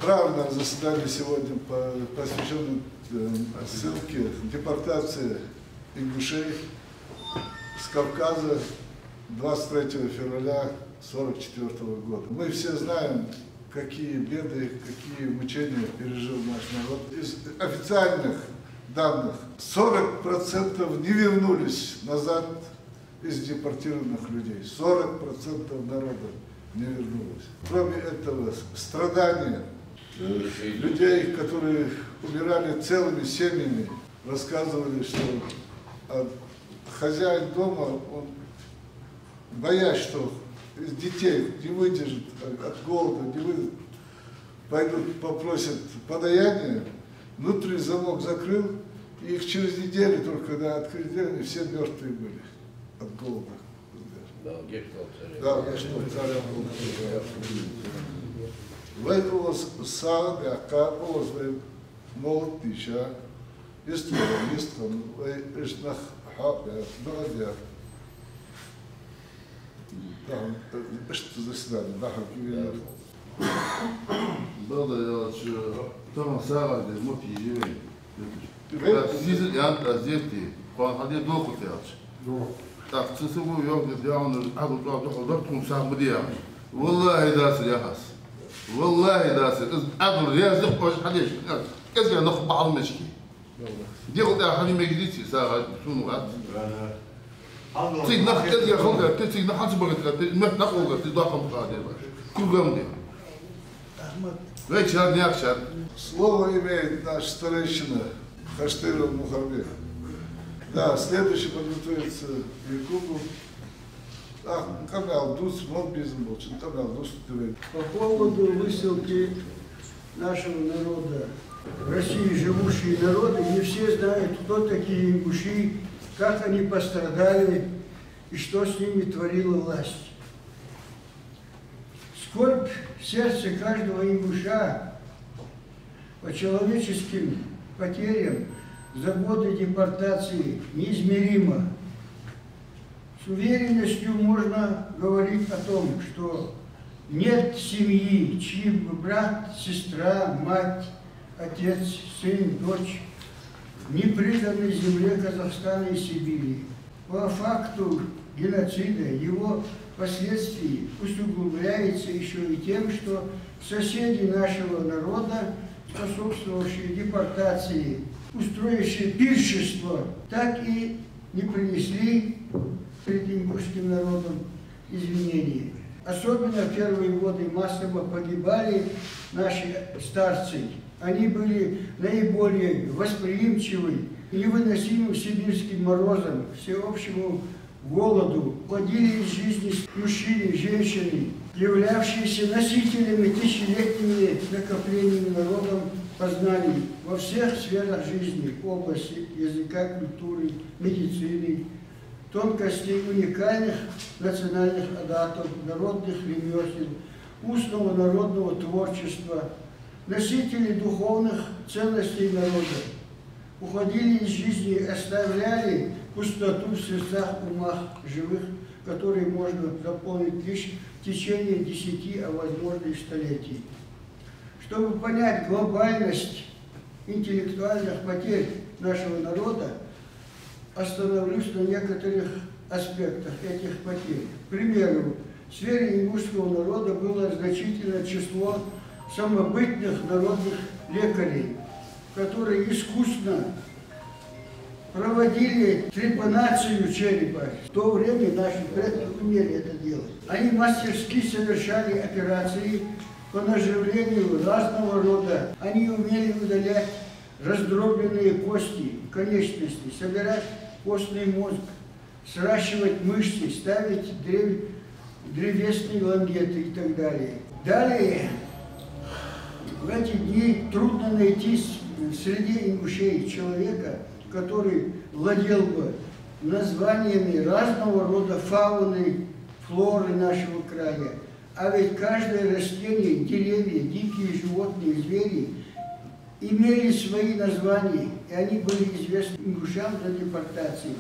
Правильное заседание сегодня посвящено ссылке депортации ингушей с Кавказа 23 февраля 1944 года. Мы все знаем, какие беды, какие мучения пережил наш народ. Из официальных данных 40% не вернулись назад из депортированных людей. 40% народа не вернулось. Кроме этого, страдания людей, которые умирали целыми семьями, рассказывали, что хозяин дома, он, боясь, что детей не выдержит от голода, не выдержит, пойдут попросят подаяние, внутренний замок закрыл, и их через неделю, только когда открыли дверь, они все мертвые были от голода. Да, Вейкулос сам, яка озве молотища, исторістом, вейшнах хабя, брадя. Там, что заседание, да, как Было, что там сара, да, мы пьем. Здесь я здесь, он один долго тянет. Так, цесовой йог, где он адвокат сам мдиам. والله داس الياس والله داس أقول رياض نقوش حديش كذا نخبع على المشكي دي قلت يا حبيبي مجلسي ساعة شنو قعدت تيجي نخ كذا خلقة تيجي نحس بقت نخلقة تضاقم قاعدة كل يوم دي غير شهر نياكشر. Слово имеет наш старейшина Хаштыров Мухарбек. Да, следующий подготовится Якубу. По поводу высылки нашего народа, в России живущие народы, не все знают, кто такие ингуши, как они пострадали и что с ними творила власть. Скорбь в сердце каждого ингуша по человеческим потерям за годы депортации неизмерима. С уверенностью можно говорить о том, что нет семьи, чьи бы брат, сестра, мать, отец, сын, дочь не преданы земле Казахстана и Сибири. По факту геноцида его последствий усугубляется еще и тем, что соседи нашего народа, способствовавшие депортации, устроившие пиршество, так и не принесли перед ингушским народом извинения. Особенно в первые годы массово погибали наши старцы. Они были наиболее восприимчивы к невыносимым сибирским морозам, всеобщему голоду. Уходили из жизни мужчины, женщины, являвшиеся носителями тысячелетними накоплениями народом познаний во всех сферах жизни, области языка, культуры, медицины, тонкостей уникальных национальных адатов, народных ремесел, устного народного творчества, носители духовных ценностей народа, уходили из жизни и оставляли пустоту в сердцах, умах живых, которые можно заполнить лишь в течение 10, а возможно и столетий. Чтобы понять глобальность интеллектуальных потерь нашего народа, остановлюсь на некоторых аспектах этих потерь. К примеру, в сфере ингушского народа было значительное число самобытных народных лекарей, которые искусно проводили трепанацию черепа. В то время наши предки умели это делать. Они мастерски совершали операции по наживлению разного рода. Они умели удалять раздробленные кости, конечности, собирать костный мозг, сращивать мышцы, ставить древесные лангеты и так далее. Далее, в эти дни трудно найти среди ингушей человека, который владел бы названиями разного рода фауны, флоры нашего края. А ведь каждое растение, деревья, дикие животные, звери имели свои названия, и они были известны ингушам до депортации.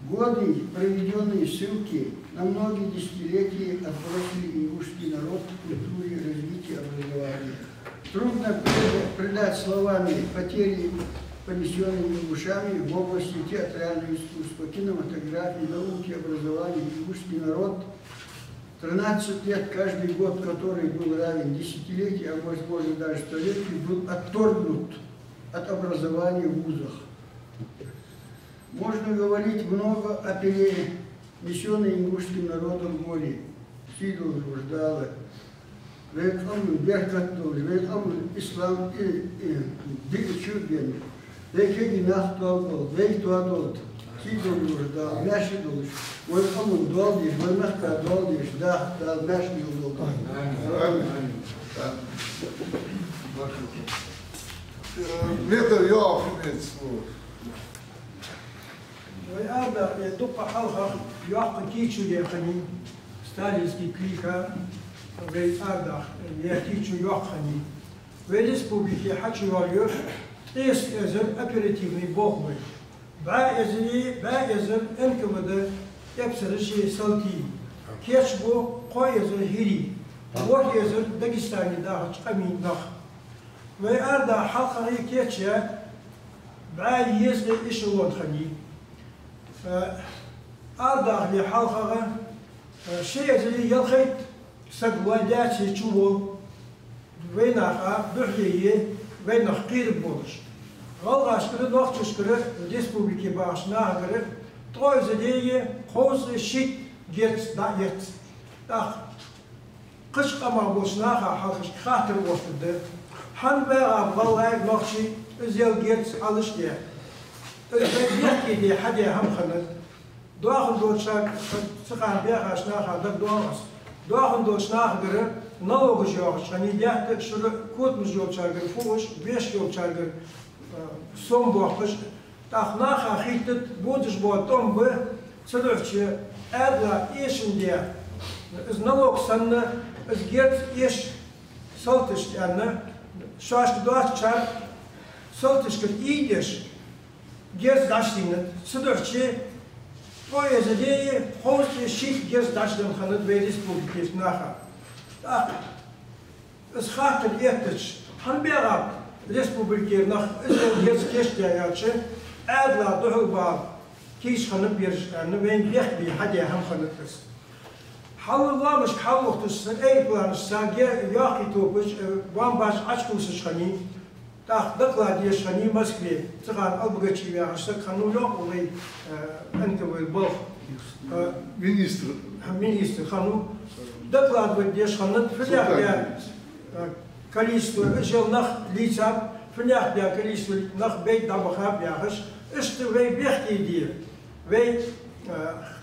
Годы, проведенные в ссылке, на многие десятилетия отбросили ингушский народ в культуре развития образования. Трудно придать словами потери, понесенные ингушами в области театрального искусства, кинематографии, науки, образования. Ингушский народ 13 лет, каждый год, который был равен десятилетию, а возможно даже столетию, был отторгнут от образования в вузах. Можно говорить много о перенесенной ингушским народом горе. Сидел ждала. Век омл беркаттол, век омл ислам дикчурген. Век еги нахтол, век туатол. Сидел ждал, мяшидол. Век омл долдиш, венахка долдиш, да, мяшидол. Метр Йоав имеет слово. وهذا يدق حلقة يعقد كيتشو يخني ستالينسكي كليكا وهذا يكيتشو يخني وريسبوبليكي حكي واليوف تيس ازر أبيريتيفني بوخوي با ازر انكمده يبسر شيء سلطي كيش بو قوي ازر هيري ووك ازر داغستاني داخل أمين داخ وهذا حلقة كيتشا با يزغي إشلون خني أرداخ لي حلقة شيء زي يلخيت سقوادات يشوفوا وينها بحلية وينها قير بولش غلغاش كده وقتش كده ريسبوبليكي باش ناهر توي زي خوز شيت جيت دا يت داخ قش قما بولش ناها حلقش خاطر وفد حن بقى والله نقشي زيل جيت على شيء بيحكي دي حدا هم خلد داخل دول شاك سخان بيها شناخ دك دوغس داخل دول شناخ غير نلوغ جوغ شاني يحت شر كوت مجوب شاغر فوش بيش يوب شاغر سوم بوخش تاخناخ خيتت بودش بوتوم ب صدرچ ادلا ايشن دي از نلوغ سن از گيت ايش سالتش يعني شاش دوات چار سالتش كت ايدش Герц даштинет, судорче, твое задея, холсти шит герц даштин ханет в республике наха. Так, с хатер еттеч, ханбераб республике нах, герц кештяяче, адла духба, киш ханет биршкан, вен бехби хадя хам ханетес. Халламыш халлохтус, эйпланш, саге, яхи топыш, вамбаш ачкусыш хани, так, доклад ешани в Москве. Цыган Албагачи яшта хануло, улей энковый был министр хану. Доклад в ешханат, флях я количество желных лица, флях я количество нах бейт дабахаб яхаш, что вы бехти иди, вы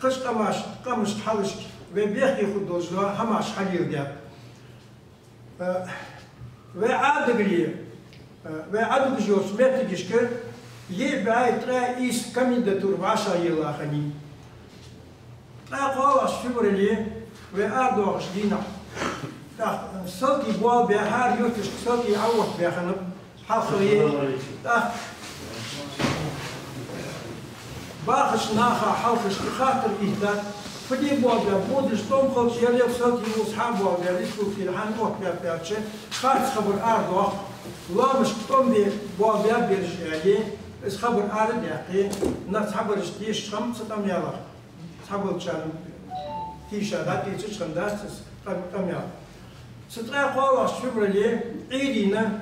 каш камаш халыш, вы бехти художество, хамаш халил я. Вы адыгли. وعدد جوش متجش كر يبقى رئيس كانديداتور وعشرة يلا خني. أقوى فبراير وأردوغش دينا. سلطي بوا بهار يوتش سلطي عوض بخنب حقيقي. باخش ناخا حلقش خاطر إهداد. فدي بوا بودش توم خلص يلي سلطي وصحاب بوا بيريسكو في الحان وقت بيرتش خاطر خبر أردوغ. لامش توم بي بوا بيرش يعني إس خبر أرد يحكي ناس خبر اشتيش خم ستام يلا خبر شان تيشا داتي تيش خم داستس خم يلا سترا قواش فبراير عيدنا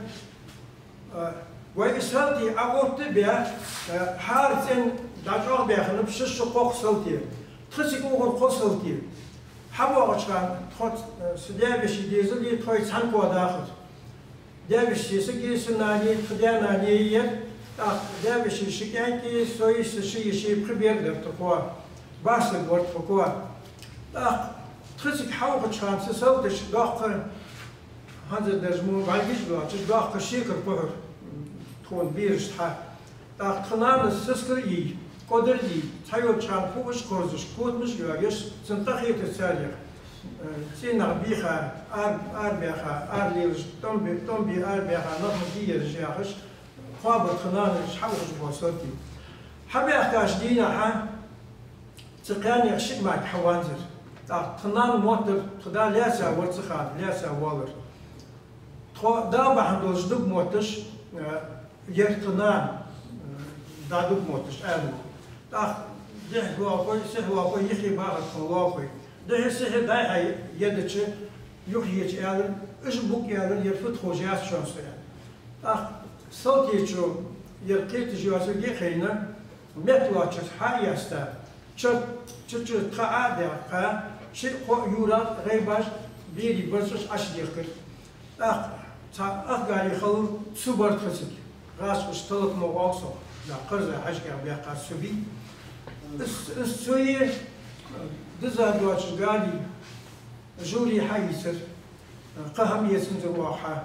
وإسرائيل أقوت بيا حارتين دجاج بيخنب شش قوق سلطي تخسي قوق سلطي حبوا عشان تخط سديابش ديزلي تخوي سانكوا داخل دابش سكي سناني خداناني يد دابش شكانكي سويس شي بريبير درتقوا باس الورد فقوا تخسك حوق شان سلطش داخل هذا دزمو بعديش بقى داخل شيكر بحر تكون بيرش تها خنان السكر يي قدر يي تايو شان فوقش كورزش كود مش يواجش سنتخيت السالير سينا بيخا بيخا ليلش تومبي بيخا نظم دير جاخش قابل خنان حوش بوصلتي حبي أحتاج دينا تقاني شك معك حوانزر تنان موتر تدا ليسا ورتخات ليسا والر دا بحندوش دب موتش يرتنان دا دب موتش آلو ده واقعي سه واقعي يخي باغت خواقعي ده سه داي هاي يدش يخيج آلن إيش بوك آلن يرفض خوجيات شانس يعني صوت يشو يرقيت جواسو يخينا متوا تش حي استا تش تقعد قا شيء يورا غيباش بيري برسش اشديخر قال يخلو سوبر تخسك راس اشتلط مواصل لا قرزة حشكا بيقع سبي السوية دزا دواتش قالي جولي حيسر قهم يسنز واحا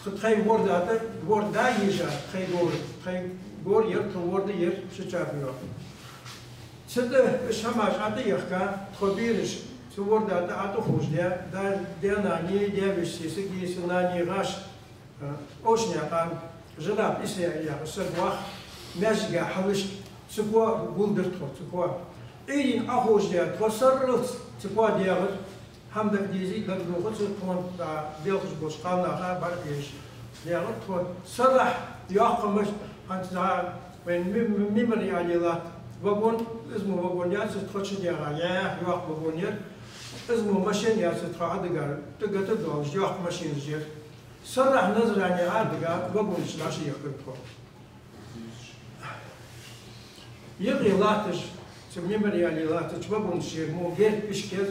تخي وردا يجا تخي غور ير تورد ير شجابيو سد شماش عادي يخكا خبيرش تورد عادو خوش ده ناني ده بشيسك يسناني غاش اوشنيا قام جراب اسيا يا سدواخ ماشي حوش سكوا بولدر سكوا اين اخوش ده تصرف سكوا ديال هم ديزي دغدوغ تكون ديالش بوش قالنا باركيش ديال تكون صرح يقمش انت وين ميموري عليلات وغون اسمه وغون ياس تخش ديال يا يوق وغونير اسمه ماشين ياس تخا دغار تقت دوش يوق ماشين جير صرح نظر يعني عادغا وغون شلاش يقرب يغي لاتش ميموري عليلات وغون شير مو غير بيشكز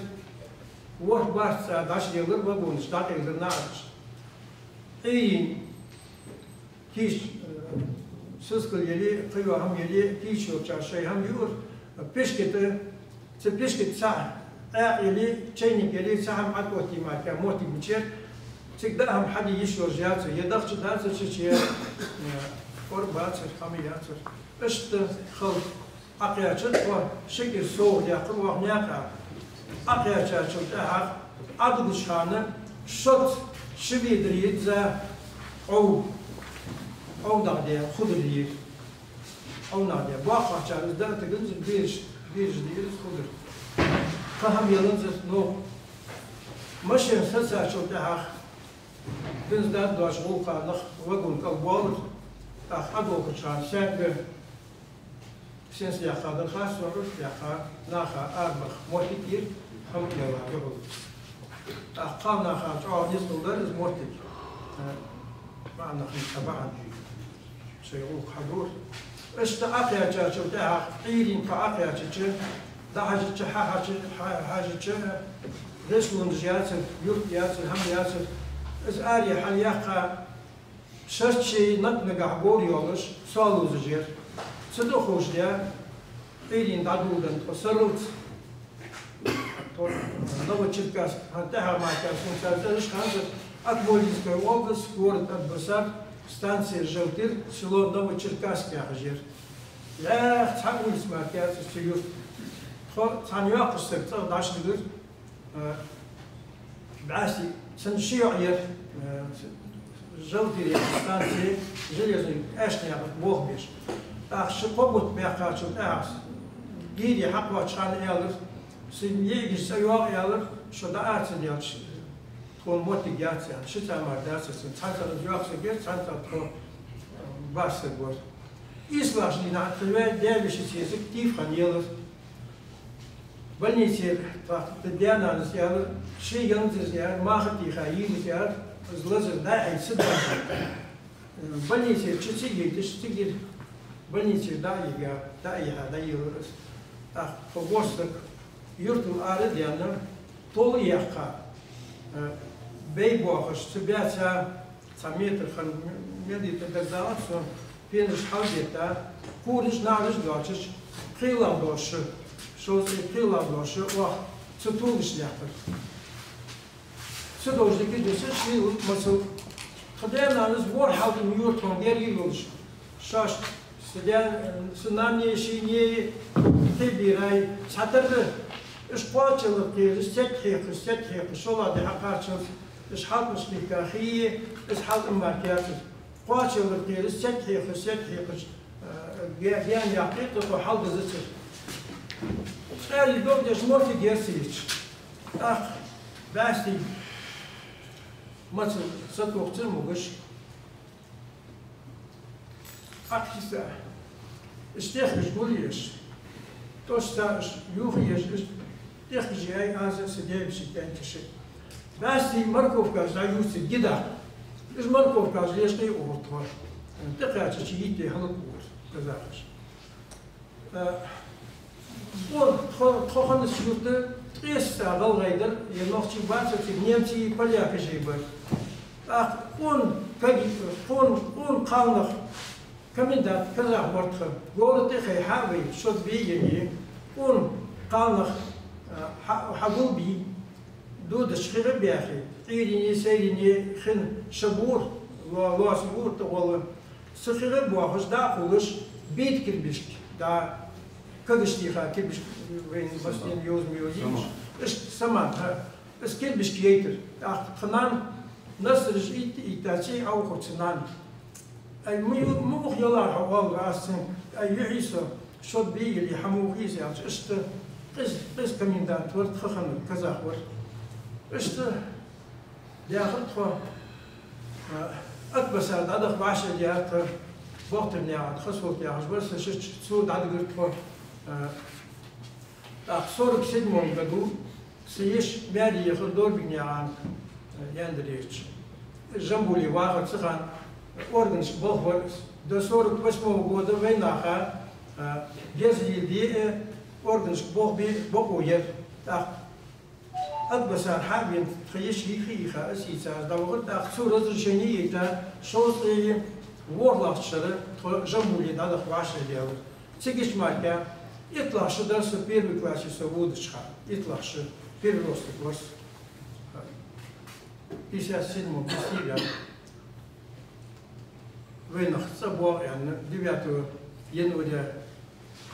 وح بارس داش يلر وغون شتاق يلر نارش اي كيش سسكل يلي قيو هم يلي كيشو تشاشي هم يور بيشكت تبيشكت ساعة يلي تشينيك يلي ساعة معكوتي معك موتي بتشير تقدر هم حد يشو جاتر يدخل جاتر شيء قرباتر خمياتر اشت خل أقياتر وشكل صور يقر وغنياقع أقياتر شلتها عدد شانه شط شبي دريد ذا أو نادي خضر أو نادي واقع شان ده تجنز بيرش دير خضر فهم يلنز نو ماشي سلسة شلتها بنز ده داش غوقا نخ وقول كوال أخذوا كشان شاكر سنس يا خادر خاص ورش يا خا ناخا أربخ موتير هم يلا يقول أقامنا خاص نسبة درز موتير معنا خمسة بعد سيقول حضور استعاقيا جاشو ده عيرين كعاقيا تجن ده حاجة رسول زيادة يوت ياسر هم ياسر إزاري حليقة شرطي نقل قعبور يولش سالو زجير صدق خوش ده عيرين دادودن تصرف نوع تشكاس هنتها مع كاسون سالتش خمسة أكبوليس كوالدس كورت أدبسار станция Желтыр, село Новочеркасск яхжер. Я цанул смакят сюр. Цануя кустер дашнигер. Баси саншиер Желтыр станция железный эшня богбеш. Ах шпобут бяхачут ас. Гири хаква чан ялер. Симьеги саюа ялер, что да арцен ялч. تون موتی گیاهی است. شش ماه درس است. چند تا جواب سگیر، چند تا تون باش سگور. ایسلاش نینا توی دیویشی چیزی کیف خانیال. بلنیسیر تا دیانان سیار شی یانزی سیار ماهی خیلی سیار از لذت دایی سدان. بلنیسیر چیزی دیشتگیر بلنیسیر دایی هدایی است. فوقست یورتم آرد دیانم طولی اخا. بيبوخش تبعتها 9 متر خن مدي تدزات سو بينش حاجتا كورش نارش دوتش قيلام دوش شو قيلام دوش وا تطولش يحتر سدوش ديك دوش شي مسو خدانا ناس بور حاول نيوتن غير يلوش شاش سدان سناني شيني تبيراي ساتر إيش قاتل القير استدحيق شو لا دحقاتشل إيش حاط مسلك خيه إيش حاط أماركات قاتل القير استدحيق جيان يعقيق وحال بزتر Schrijf je dus morgen eerst iets. Ach, best die. Maar ze toch te mogen. Ach, is technisch moeilijk. Dus daar is Joegjes, is technisch jij aan zijn CD-bekentjes. Best die Markovka's, daar moet je gida. Dus Markovka's leest niet over het woord. En dat gaat het je niet tegen het woord. Kazachs. Gewoon de schroete, het eerste welrijder, je nog je baas, je neemt je Paljaken zeven. Gewoon kallig, kandidaat, Kazach wordt gewoon tegen Hawi, zodat we je gewoon kallig, Hagubi, door de schillenbergen. Iedereen zei je geen saboer, was woord te houden. Ze schillenbergen, daar volgens, beetkerbisk, daar. Kagestiga, kibisch, was in Joost Miozins, is samen, is kibisch creator. Genaamd, naast is iets dat ze ook goed zijn. En moet je lachen wel rasten. En je is zo bij jullie hamoog is is commandant wordt gegaan, Kazach wordt. Is de ja goed gewoon. Het bestaat dat was je ja het wordt er ja het gesloten ja het was zo dat het voor zorg zit mooi bedoel, ze is meer die gedorven aan Jendrecht. Zambuli wagen ze gaan orgens boven, de zorg was mooi worden wij naar deze die orgens boven hier. Het bestaat hebben geïs hier is iets dat wordt zo dat er geen niet zoals je woordlachtstellen Zambuli dat was je Zeg eens maar ja. Het lasje, dat is de первый класс woordenschap. Het lasje, первый класс. 57 стиля. Войнах собор, 9 января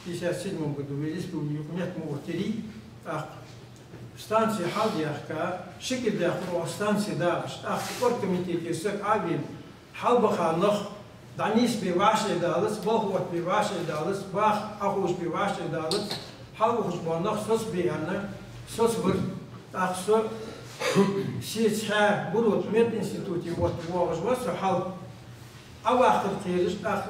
57 году в республике нет Муртери, станция Халдиахка, Шикидах, станция Даш, оргкомитет Сек Авин, Халбаханах, Danis bewaasde alles, Bolhort bewaasde alles, Bach, Achus bewaasde alles, Halgus was nog zoals bijna, zoals wordt, ach zo, sinds haar brood met instituut wordt was zo half, afwachten is, ach,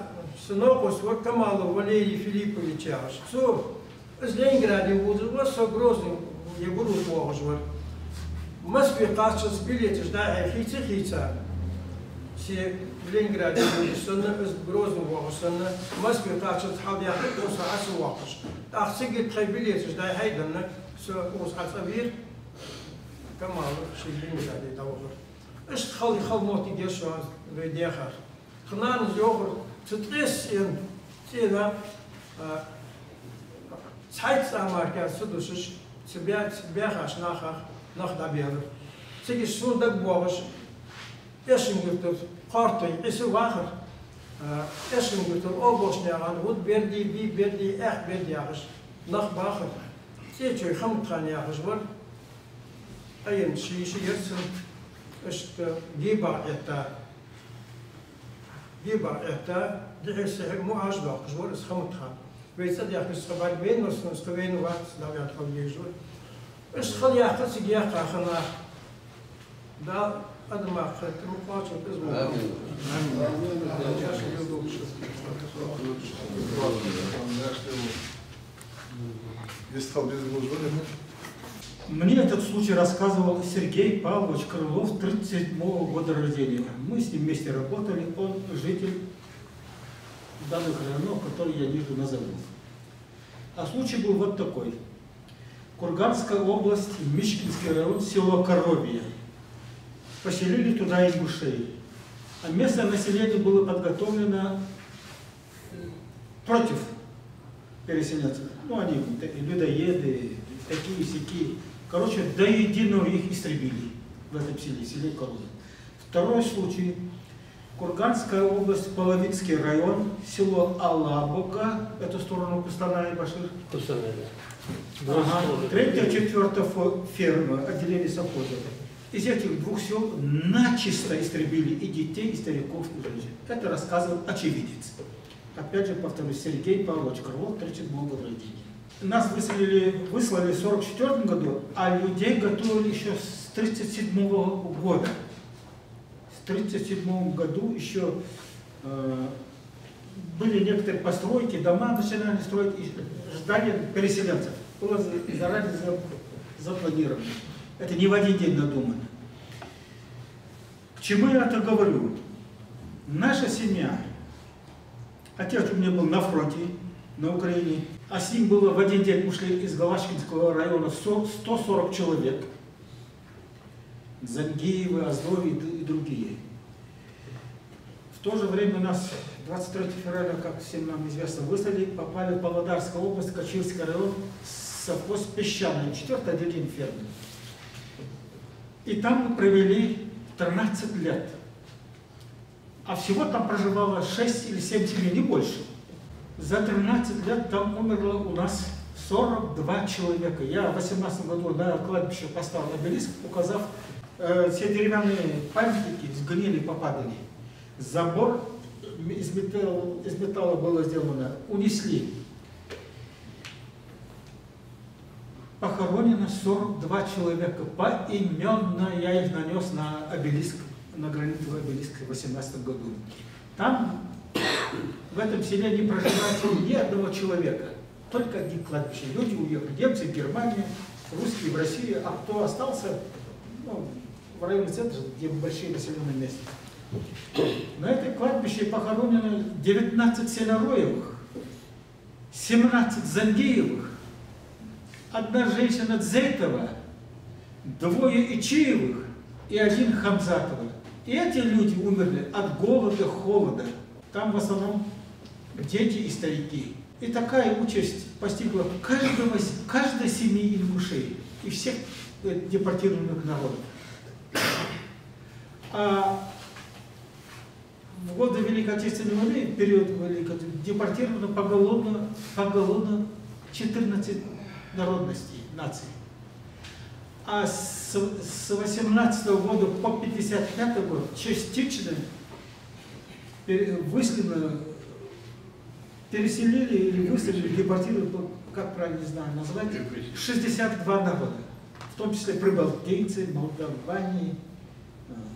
Sinopos wordt Kamal Valery Filipovic, zo, is Leningrad was zo groot, je brood was wordt. Moskwe kaartjes, billetjes, daar hij giet aan. Все в Ленинграде были из Грозного сына, в Москве так что ходя просто асуакш. Так сигит требилец, да хайден, с асавир, Камал, в Ленинграде давор. Ist خالي خالموتي جيشوا ويديخر. خنان زيوخر تدرس إن تينا Zeit Amerika سدوسش سبيعش nach دبير. سيجي سود دبوغش. Eschengüter, Korte, is een wagen. Eschengüter, Obosnjagen, goed berdi, wie berdi, echt berdjagers, nog wagen. Zet je gamtranjagers worden. En zie je eerst is de Giba etta, die is zich moe uitdagers worden, is gamtran. Weet je dat je is gewaard bent, als het geween wordt, dan werd het gewoon jezus. Is het gejaagd, dat ik jaag ga naar. هذا ما أخذت مقاطع اسمه. Мне этот случай рассказывал Сергей Павлович Крылов, 37-го года рождения. Мы с ним вместе работали, он житель данных районов, которые я ниже назову. А случай был вот такой. Курганская область, Мишкинский район, село Коровье. Поселили туда ингушей. А местное население было подготовлено против переселенцев. Ну, они людоеды, такие-сякие. Короче, до единого их истребили в этом селе Коровье. Второй случай. Курганская область, Половицкий район, село Алабуга, эту сторону Кустаная, Башир. Кустаная, да. Ага. 3-4 ферма, отделение совхоза. Из этих двух сел начисто истребили и детей, и стариков, и женщин. Это рассказывал очевидец. Опять же, повторюсь, Сергей Павлович Крылов, 37-го года рождения. Нас выслали в 1944 году, а людей готовили еще с 1937 года. В 1937 году еще были некоторые постройки, дома начинали строить, и ждали переселенцев. Было заранее запланировано. Это не в один день надумано. К чему я это говорю? Наша семья, отец у меня был на фронте, на Украине, а с ним было в один день, ушли из Галашкинского района 140 человек. Зангиевы, Азови и другие. В то же время нас 23 февраля, как всем нам известно, выслали, попали в Павлодарскую область, Качирский район, совхоз Песчаный, 4-е отделение фермы. И там мы провели 13 лет. А всего там проживало 6 или 7 семей, не больше. За 13 лет там умерло у нас 42 человека. Я в 18 году на кладбище поставил обелиск, указав все деревянные памятники сгнили, попадали. Забор из металла было сделано, унесли. Похоронено 42 человека. Поименно я их нанес на обелиск, на гранитовый обелиск в 18 году. Там, в этом селе, не проживает ни одного человека. Только одни кладбища. Люди уехали. Немцы в Германию, русские в Россию, а кто остался, ну, в районе центра, где большие населенные места. На этой кладбище похоронено 19 Селяроевых, 17 Зангиевых, одна женщина Дзейтова, 2 Ичиевых и 1 Хамзатова. И эти люди умерли от голода, холода. Там в основном дети и старики. И такая участь постигла каждой семьи ингушей и всех депортированных народов. А в годы Великой Отечественной войны, в период Великой Отечественной, депортировано поголовно 14 народностей, наций. А с 18 года по 55 год частично выселено, переселили или выселили, депортировали, как правильно, не знаю назвать, 62 народа. В том числе прибалтийцы, молдаване,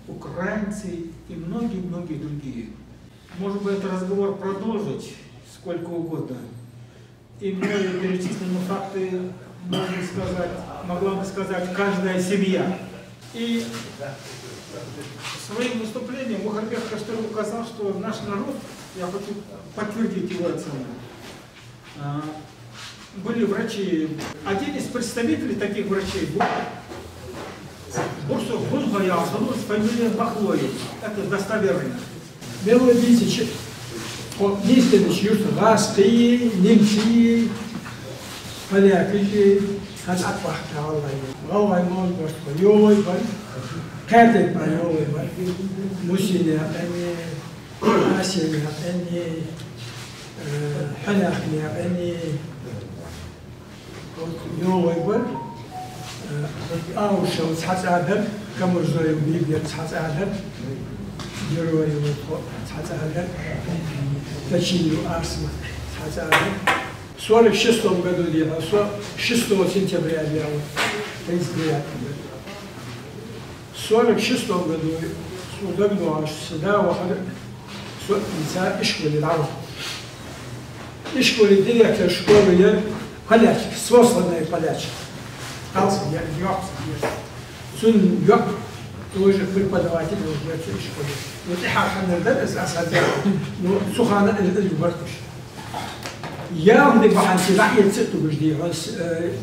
украинцы и многие-многие другие. Может быть, этот разговор продолжить сколько угодно. И многие перечисленные факты могла бы сказать каждая семья. И своим выступлением Мухарбек Каштыров указал, что наш народ, я хочу подтвердить его оценку, были врачи. Один из представителей таких врачей был Бурсов Бунбая, с фамилией Махлоев. Это достоверно. Мелодичи, мистер Юртагаски, немцы, поляки, Хасатвахта, Аллай Мон, Йой, Катек Йой, Мусиня, Асия, Халяхня, Йой, Аушел Сацадер, Камурзой Бибер Сацадер, Герой Сацадер, Тачилю Асма Сацадер. В 1946 году делал, 6 сентября делал, 39 год. В 1946 году удобно сюда выходит лица и школы дал. И школы директор школы я полячек, свободный полячек. Остался я Сын Йок, тоже преподаватель в этой школе. Вот и Хаханер Дадес Асадер, но Сухана Эльбартуш. Я в Дебаханте рa'yet ست بجدي بس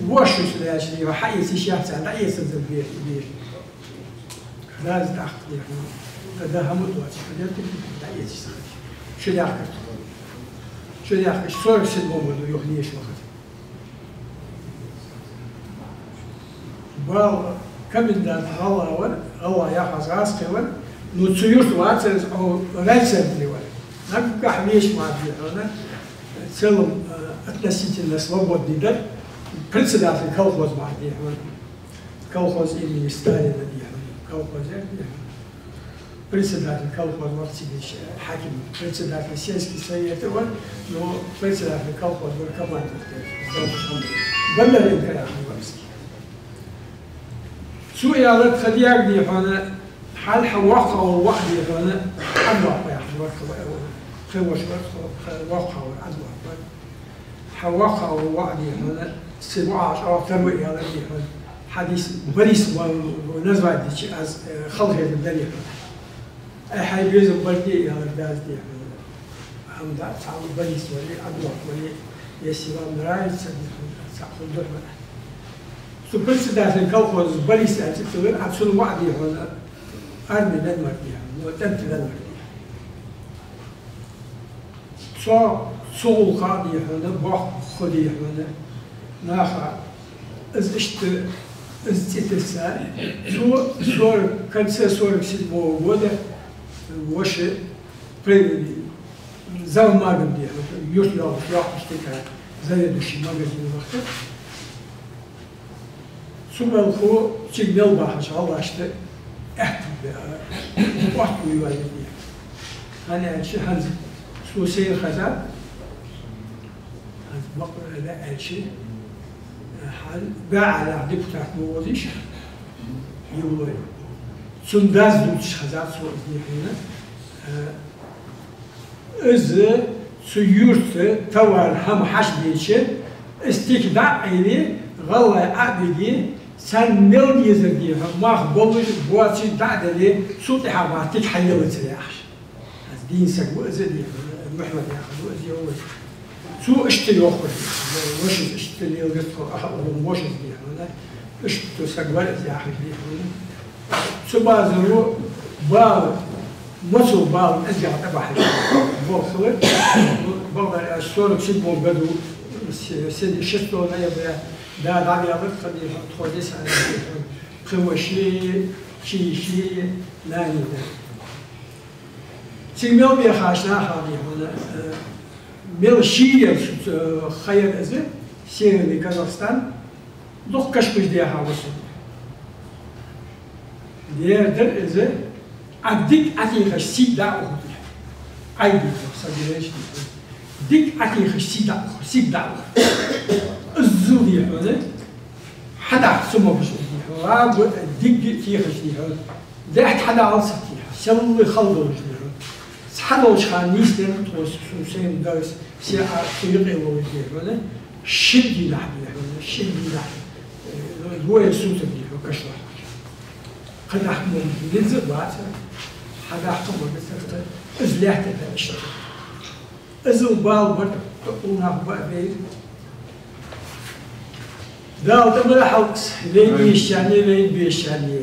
واش سلاش لي حيس الشيخ عن رa'yet ست بجدي لازم تاخذ يعني هذا هم توات شو رa'yet شو اللي أخذ شو اللي أخذ صور سلمون ولا يخليه شو أخذ بال كمل ده الله يحفظ راسك ولا نتصير تواتر أو رأسه لي ولا نبقى حميش ما أدري в целом относительно свободный, да? Председатель колхоза, колхоз имени Сталина, колхоз, председатель колхоза Варцевич, Хаким, председатель сельский совет, но председатель колхоза команды. Бондаренко Яхновский. سؤال خديار دي هنا حال حواقة وواحد هنا أدوار يعني خوش حواقة وأدوار حواقة وواحد هنا 17 ثروة على دي هنا حديث بريس ونزوع دي از خلق الدنيا هاي بيز بلدي على الداز دي هم دا صعب بريس ولي أدوار ولي يسيران رايد صعب الدنيا سو predsjedatelj kolhoz Boris Acitović apsolutno vadi ona armija Denmarkija, no tempi Denmarkija. Soğuk hadi ona, bak khodi ona, naha az işte institutsa, so конце 47 года ваши привели завмагом делали, юж я штыка заведующий магазин вахтер. Сумел хо чигнел бахаш алашты эхтби вахту ювайди. Hani elçi Hans Susiye Hazar Hans Bakır ile elçi hal bağla deputat muvaziş yuvay. Sundaz duş Hazar Susiye özü suyurtu tavar ham haş diyişi istikda ili غلا عبدي سن مل يزردي ما بولش بواتي تعدلي صوت حواتك حيوت رياح دين سكو ازدي محمد يا اخو ازدي هو شو اشتري اخر واش اشتري القطه واش دي هنا اشتو سكو يا اخي دي هنا شو بازرو بال مصو بال ازجع تبع بوصل بقدر اشترك شي بدو سيدي شتو نيا دا دعوي عبد خدي تخديس على خوشي شي ناني ده سيميل بيخاشنا هذه هنا ميل شيء خير ازه سيرني كازاخستان دوخ كشكش دي هاوسو ديردر ازه اديك اتيخش سيد داو ايدي صديرش ديك اتيخش سيد داو الزودي هذا حدا سمو بشدي هذا دق تيخش دي هذا ده حدا عصا تيها سوي خلطه وجهه حدا وش خان نيستن توس سوسين درس ساعة طريقة وجهه هذا شدي لحد هذا شدي لحد هو يسوت دي هو كشلا قد أحكم ننزل بعد حدا أحكم بس أزلحت هذا الشيء أزل بالبر تقولنا بقى داو تمر حوكس لين بيشاني لين بيشاني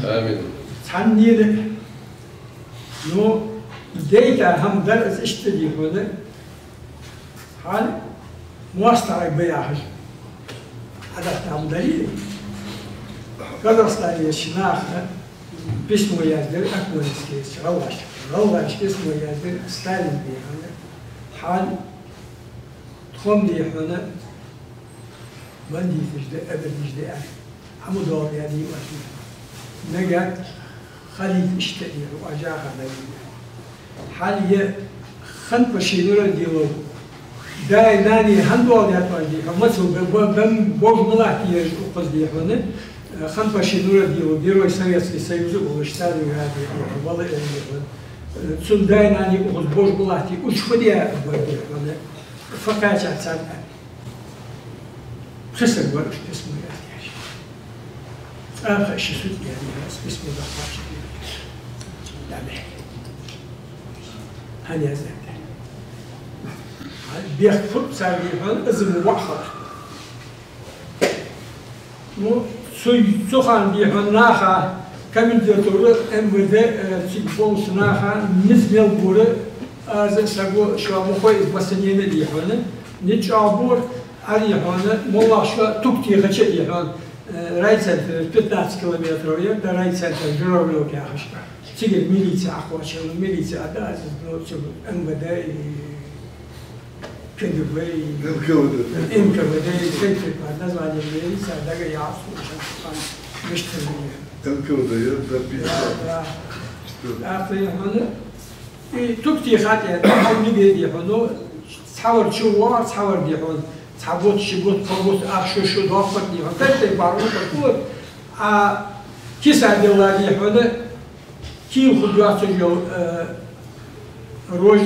آمين تعني نو ديتا هم درس اشتري هذا حال مواصلة بياهج هذا هم دليل قدرت يشناخ باسمه يزدر أكمل سكيس روش اسمه يزدر ستايل بيه حال تخم دي هنا من دي تجد أبد تجد عمود الله يعني وأشوف نجات خليل اشتري وأجاها دليل حاليا خن بشيلورا ديلو داي ناني هندو على تواجدي فمثل بم بوج ملاكي قصدي هنا خن بشيلورا ديلو بيرو السوفيتي سويز واشتاري هذه والله تسون داي ناني قصد بوج ملاكي وش فديا هنا فكاش عشان خسر ورش اسمه يعني آخر شيء سود يعني اسمه ضحاش لا بحكي هني هذا بيخفض سامي هذا أزم وحر مو سخان بيهن ناخا كمن دكتور MVD تيجون سناخا نزمل بورة از سعو شو مخوي بس نيجي ديهن نتشابور عليه هنا مولا شو تكتي غشة ديهن رايت سنتر 15 كيلومتر ويا ده رايت سنتر جرب لك يا أخي تيجي ميليتي أخوة شو ميليتي أداز شو MVD كده بي إمكانه كيف الناس بعد الليل ساعدك يعصوا عشان مش تبيه تنكر ده يبدأ بيه هنا تكتي خاتي تحاول بيدي هنا تحاول تشوار تحاول دي هنا تحاول تشبط تحاول أشوف شو ضافت دي هنا تبي بارون تقول كيس عند الله دي هنا كيف خدوات اليوم روج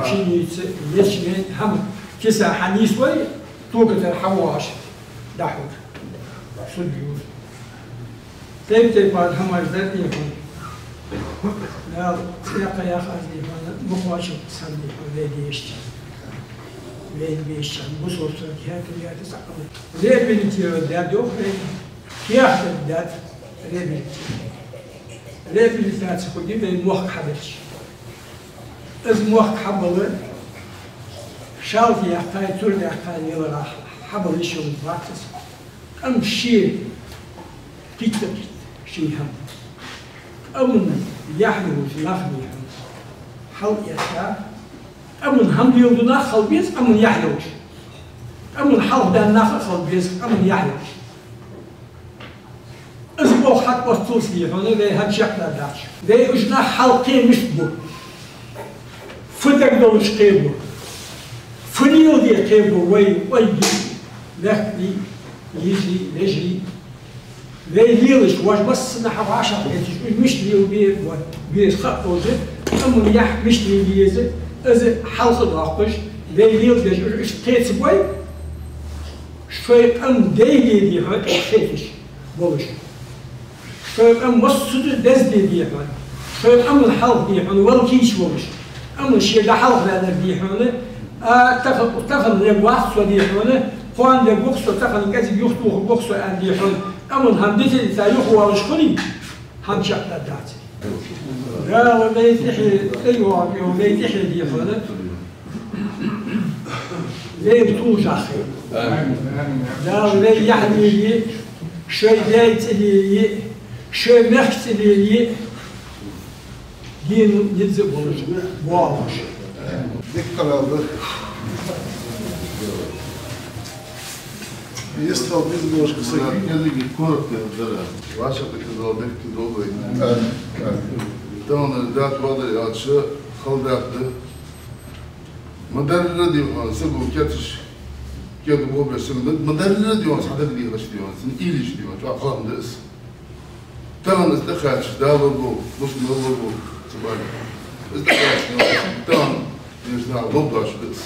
شيء يشمل هم كيس حنيس وي توقت الحواش دحور شو بيقول تبي بعد هم أجدادي هنا لا سياق يا خالي هنا مقاش سندي هنا ليش ليش بصوت كهات اللي هتسقط ليه بنتي دادو كيف داد ليه بنتي تسقطي بين موخ حبش إذ موخ حبل شالت يحتاج تقول يحتاج يلا حبل يشوف بعكس أم شيء بيت شيء هم أمن يحلو يخلي حل يسا أمن هم يودنا خل بيز أمن يحلوش أمن حل ده ناخذ خل بيز أمن يحلوش أسبوع حتى وصلتي هنا ذي هم شكله داش ذي وجنا حلقين مش بو فتك دولش قيبو فريو دي قيبو وي لخلي يجي لجي ذي ليلش واش بس نحو 10 مش ليو بيز خطوزه أمن يح مش ليزه إذا حلقة ضاقش ذي ليل ديش إيش تيت بوي شوي أم دي هاد خيفش بولش شوي أم وصل دز دي هاد شوي أم الحلق دي هاد ولا كيش بولش أم الشيء ده حلق لنا دي هاد تفهم لبواس ودي هاد قوان لبوكس تفهم كذي يخطو بوكس عندي هاد أم الهمدتي تايخ وارشخني هم شكل داتي لا وبيتحي أيوة وبيتحي دي هاد ليه بتوجع أخي لا ليه يعني لي شوي دايت لي شوي مخت لي دين يتزبط واو Deklarada jest to bizgoszka Neki korotke dara, vaša teknologija, neki dobro. Tamo da tvada jače, halberte. Madarra diyor, sırf bu ketiş, kedi bu besin. Madarra diyor, sadece diyor, diyor, sen iyiliş diyor, çok fazla. Tamam, istekhaç, dava bu, muslim bu, sabah. Istekhaç, tamam, işte loblaş biz.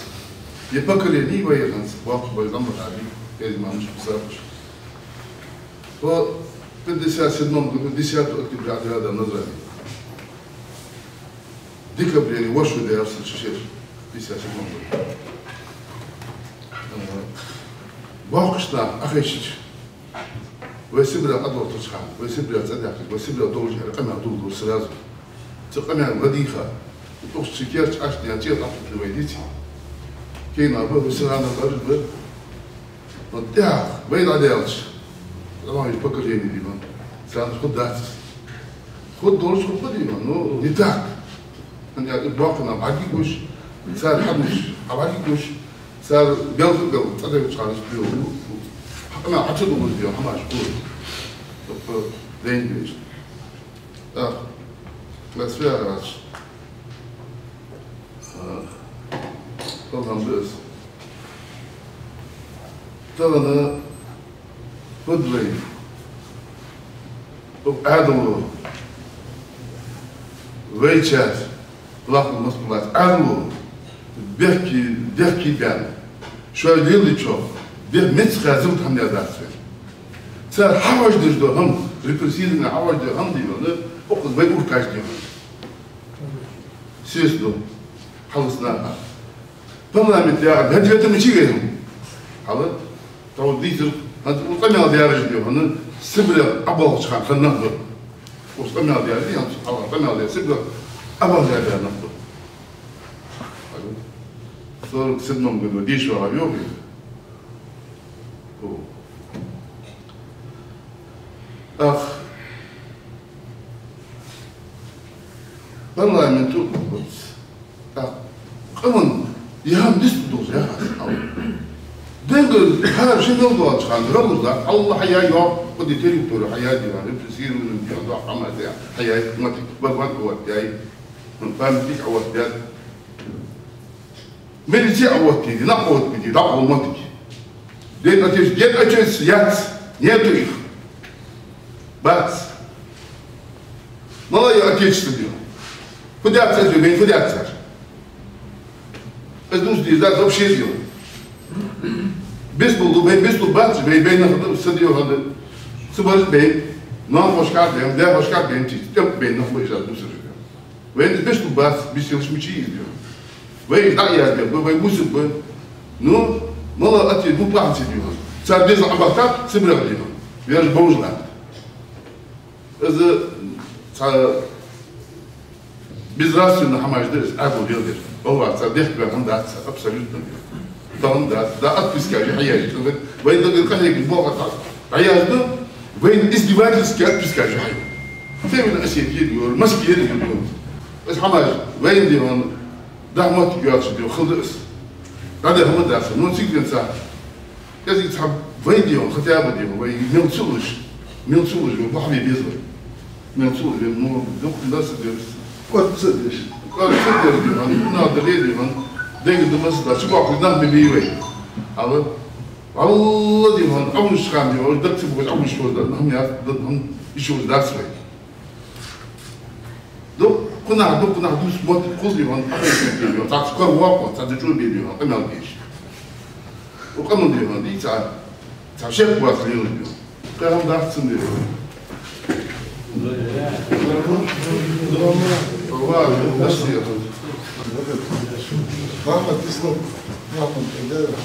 Yapakale niye bayırız, vakit bayram var abi. Ezmanmış bir sarmış. O 50 سنة 50 أكتب بعد هذا النظري. ديكابل يعني وشو ده يرسل شيء 50 سنة. باقشنا أخيش. ويسبلا أدور تشخان، ويسبلا تصدق، ويسبلا دولج على قمع دول السلاز. تقمع غديخة. وتوش شكيرش عشت يعني تيجي تعطي الويديتي. كينا أبوه بسرعة الأرض نطيح بعيد عليهش طبعا يفكر هيني دي بان ساعات خد داس خد دورش خد دي بان نو نتاك أنا باقنا بعدي كوش صار حمش بعدي كوش صار قلب تقدر تشارج بيو أنا عشان دول بيو حماش كول طب دين ليش بس فيها راش طبعا بس ترى فضلي وعدلو ويتشات لقب مسؤولات عدلو بيحكي بيان شو اللي تشوف متس خازم تحمل هذا صار حواج دجدو هم ريبرسيدنا حواج دو هم ديونا وقت بيقول كاش ديونا سيسدو خلصناها برنامج يا هدي تمشي غيرهم حاضر توديتر وقمنا ديار جديو هنا سبلا أبغى شخان خلنا نقدر وقمنا ديار دي هم قمنا ديار سبلا أبغى ديار نقدر صار سبنا مقدر ديش ولا يومي أخ والله من تو أخ كمان يهم دست دوز يا أخ دنقل هذا شيء يوضع شان رمز ذا الله حياة يوم قد يتري تقول حياة ديوان بتصير من ديوان ضع عمل ده حياة ما تبغى قوة جاي من فهم تيجي عوض جاد من يجي عوض تيجي لا عوض تيجي لا عوض ما تيجي دين أتيش دين أتيش يات يدري بس ما لا يأتيش تديو فدي أتسجل بين فدي أتسجل بس دوس دي ذات أو شيء ديو بس بقول بس بات بين نخدم استديو هذا سبز بين نام وشكار بين ده وشكار بين تيجي بين نخدم إيش هذا دوسر وين بس بات بس يلش مشي ديو وين لا يا ديو وين موسب نو ما لا أتي مو بلان تديو صار بيز عبارات سبرة ديو بيرج بوجنا إذا صار بيزراس إنه حماش درس أبو ديودر هو صار ضحك بهم ده أبسوليوت طبعا ده أطفش كاجي حياة وين ده القحية الموقع حياة ده وين إزدواج السكات بس كاجي حياة في من الأشياء يديور مسك يديور بس حماش وين ديون ده ما تجيش ديو خلص هذا هو ده نون سيكون ساعة كذي تحب وين ديون ختامة ديون وين ميلسوج وبحبي بيزر ميلسوج لأنه دوك الناس ديرس قد تصدقش قال صدق ديون نادر ديون دينك دمسة شو بقول نام ببيوي هذا الله ديون أول شخام ديون دكتور بقول أول شو ده هم هم يشوف درس وين دوك كنا عدوس موت كل ديون أخي ديون تعرف كم واقع تعرف شو بيديون أنا أديش وقانون ديون دي تعرف شيء واقع ديون كلام ده أحسن ديون والله نفسي محمد تسلم محمد إدارة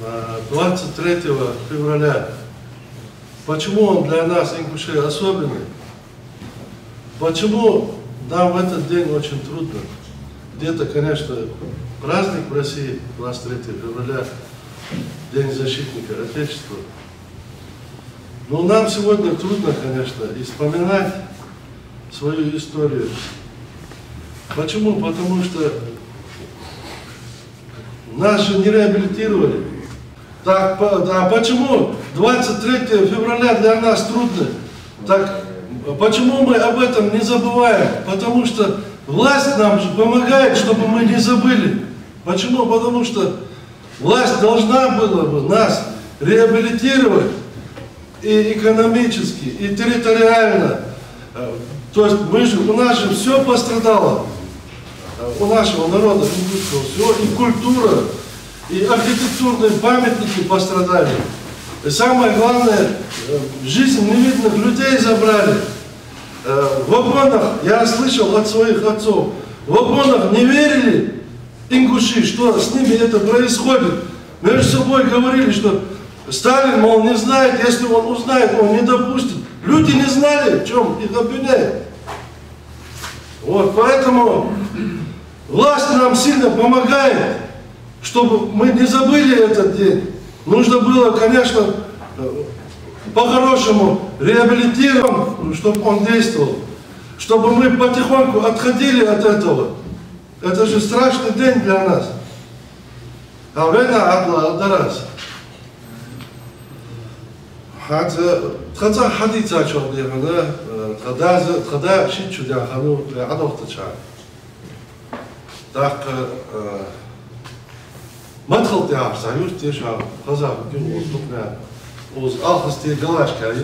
На 23 февраля. Почему он для нас, ингушей, особенный? Почему нам в этот день очень трудно? Где-то, конечно, праздник в России, 23 февраля, День защитника Отечества. Но нам сегодня трудно, конечно, и вспоминать свою историю. Почему? Потому что нас же не реабилитировали. Так, а почему 23 февраля для нас трудно? Так, почему мы об этом не забываем? Потому что власть нам же помогает, чтобы мы не забыли. Почему? Потому что власть должна была бы нас реабилитировать и экономически, и территориально. То есть у нас же все пострадало. У нашего народа все, и культура, и архитектурные памятники пострадали. И самое главное, жизнь невидных людей забрали. В вагонах, я слышал от своих отцов, в вагонах не верили ингуши, что с ними это происходит. Между собой говорили, что Сталин, мол, не знает, если он узнает, он не допустит. Люди не знали, в чем их обвиняют. Вот, поэтому власть нам сильно помогает, чтобы мы не забыли этот день. Нужно было, конечно, по-хорошему реабилитировать, чтобы он действовал. Чтобы мы потихоньку отходили от этого. Это же страшный день для нас. А война отдарась. تخذ حديثة شو دي هنا تخذ شيء شو دي هنو عدوه تشعر داك ما دخلت يا سعيور تيشا خذ بكون وطبنا وز آخر تي قلاش كاي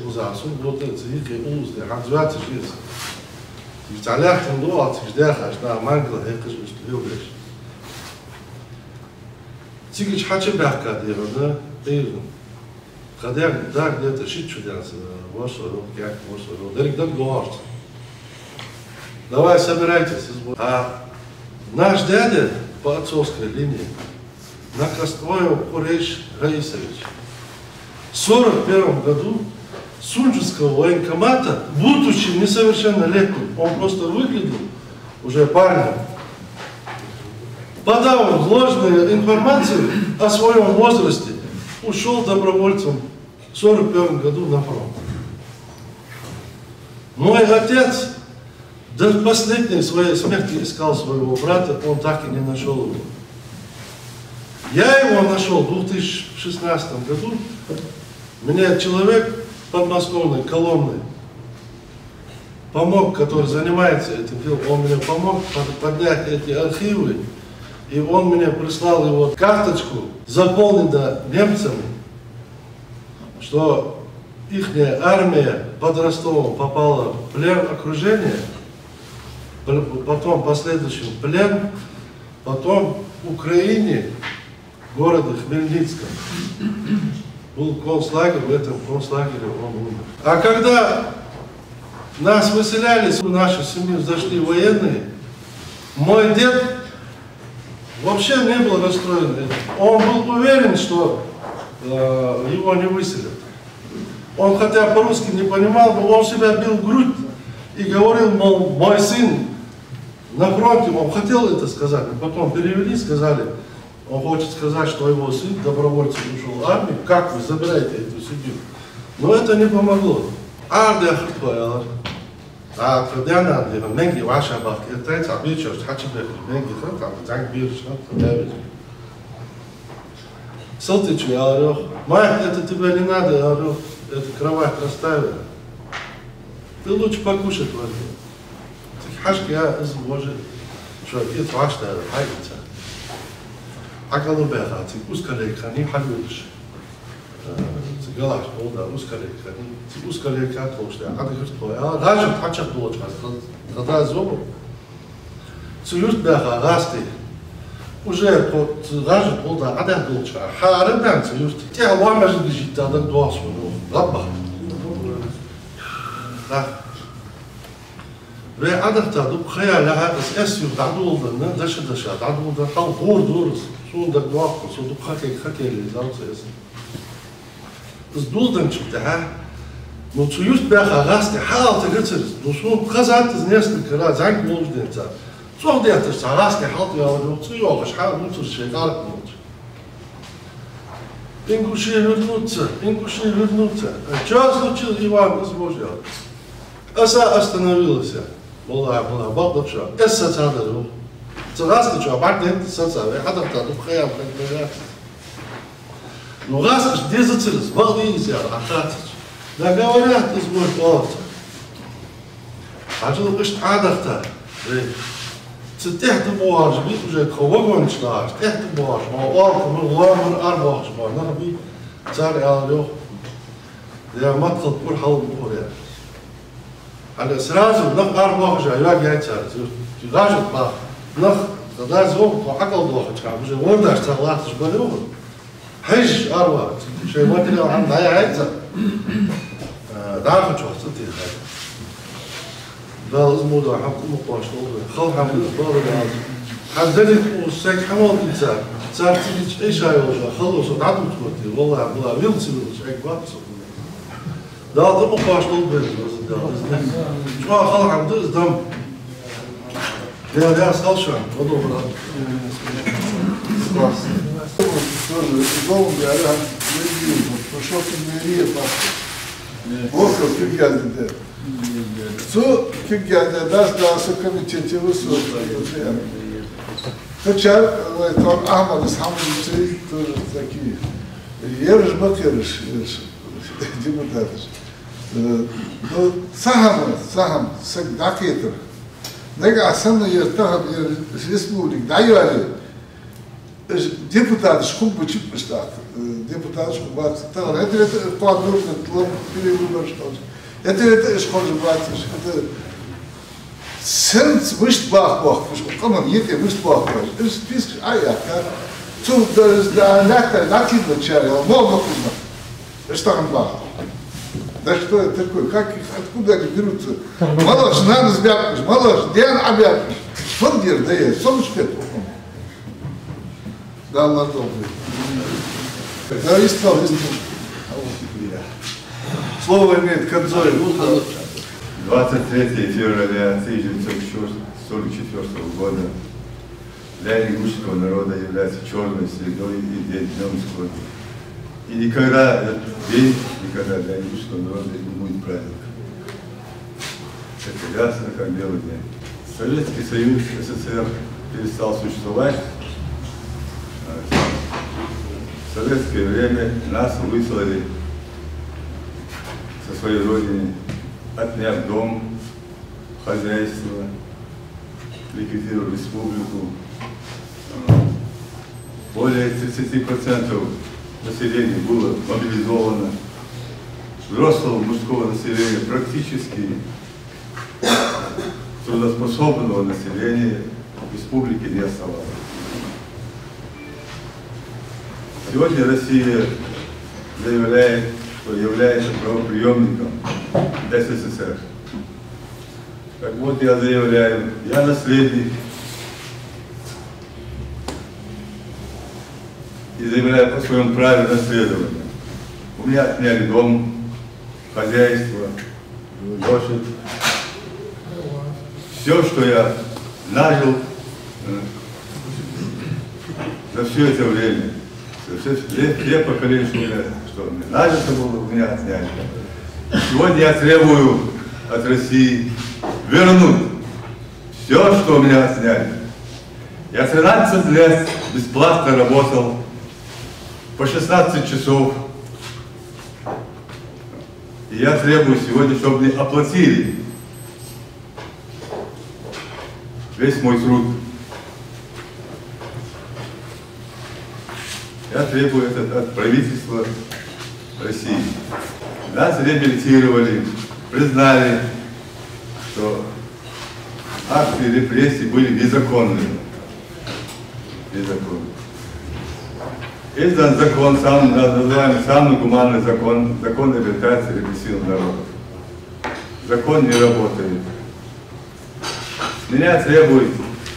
وز عسول بوتر تيجي وز دي عن زوات شيء يتعلق تنضوط في داخل شنا ما نقدر هيك مش بيوبش تيجي حاجة بحكة دي هنا إيه Когда да, где-то шить чудес, вашу как вашу дырк да говорит. Давай собирайтесь. А наш дядя по отцовской линии, Накостроев Курейш Раисович, в 1941 году с Сунжского военкомата, будучи несовершеннолетним, он просто выглядел уже парнем, подал ложную информацию о своем возрасте, ушел добровольцем в 1941 году на фронт. Мой отец до последней своей смерти искал своего брата, он так и не нашел его. Я его нашел в 2016 году. Мне человек подмосковной Коломны помог, который занимается этим делом, он мне помог поднять эти архивы, и он мне прислал его карточку, заполненную немцами, что их армия под Ростовом попала в плен окружения, потом последующий плен, потом в Украине, в городе Хмельницком. Был концлагерь, в этом концлагере он умер. А когда нас выселяли, в нашу семью зашли военные, мой дед вообще не был расстроен. Он был уверен, что его не выселят. Он хотя по-русски не понимал, но он себя бил в грудь и говорил, мол, мой сын на фронте, он хотел это сказать, но потом перевели, сказали, он хочет сказать, что его сын добровольцем ушел в армию, как вы забираете эту семью? Но это не помогло. Салтычу, я говорю, Майк, это тебе не надо, я говорю, эту кровать расставила. Ты лучше покушать возьми. Хашки я из Божьей, что это важно, хайдется. عقل بيغاتي أسكالي كاني حلوش تقلاش بودا أسكالي كاني أسكالي كاتوش ده عاد كرت بويا راجل حاجة دوج هذا زوبو سيوت بيغا غاستي وجاء راجل بودا عاد دوج حارب نان سيوت تيا وامج ديجيتا ده دواس منو ربها لا رأي عادة تادو خيال لها أس يبعدوا لنا دش عدو ده حال دورس شو ده دواق شو ده خكي اللي زاوس اسم بس دولدن شفتها نو تشويش بقى غاستي حال تقصر نو شو خزعت الناس الكرا زانك موجودين تا شو ده تشغاستي حال يا ولد تشيو غش حال نوت الشيء قالك نوت إنكو شيء вернуться час случил Иван из Божьего أسا أستنويلسا والله بقى شو أسا هذا تغاسل شو بعدين تسلسل حدا بتاعه بخيام خيام لو غاسل ديزت سلس بقى يصير عخاتش لا جوارات أسبوع طوال عجل قشت عادة تحت بواج بيت وجه خوّن شلاش تحت بواج ما أرق من الله من أربعة شباب نبي صار عليه يا مطلب كل حول بوريا على سراج نخ أربعة جايوا جاي صار جاج بقى نخ ده زوج وحكى الله كان مش ورد اشتغلت شباب حج أربعة شيء ما تلاقي عند هاي عيسى دافع شو حصلتي ده اسمه ده حكم مقاش خل حمل الضار العظيم حذرت وساك حمل إنسان صار تيجي إيش هاي وجه خلص وتعدوا تقولي والله ويلسي أي وقت ده مقاش طول شو خل حمل دم ده صالشان وضو برا Дом говорят, пошел к мэрии, Бога фигельде. Кто фигельде даст да со комитете высокого. Тучар, там Ахмад с Хамдовичей тоже такие. Ерш бакерш, депутатыш. Но сахам сагдакетер. Нега асанна ертахам республик дайвали. Депутаты шкумбы чуть штат, депутаты шкумбы, это плануют, перевыбор что ли. Это школы батюш, это сенс вышт бах, команд еке вышт бах, это список, а я, тут да накидно чай, много кузна, что там бах. Да что это такое, как их, откуда они берутся? Малыш, надо сбягнуть, малыш, где он обягнуть? Что где, да я, солнышко это. Да, Allah добрый. Да, истал. Слово имеет Кадзой. 23 февраля 1944 года для ингушского народа является черной средой и днем скорби. И никогда этот день, никогда для русского народа не будет праздник. Это ясно, как белый день. Советский Союз, СССР перестал существовать. В советское время нас выслали со своей родины, отняв дом, хозяйство, ликвидировав республику. Более 30% населения было мобилизовано. Взрослого мужского населения, практически трудоспособного населения в республике не оставалось. Сегодня Россия заявляет, что является правоприемником СССР. Так вот, я заявляю, я наследник и заявляю по своему праву наследования. У меня отняли дом, хозяйство, лошадь. Все, что я нажил за все это время, все поколения, что мне нажито было, у меня отняли. Сегодня я требую от России вернуть все, что у меня отняли. Я 13 лет бесплатно работал, по 16 часов. И я требую сегодня, чтобы мне оплатили весь мой труд. Я требую это от правительства России. Нас реабилитировали, признали, что акции репрессий были незаконными. Издан закон, называемый самый гуманный закон, закон реабилитации репрессивных народов. Закон не работает. Меня требует,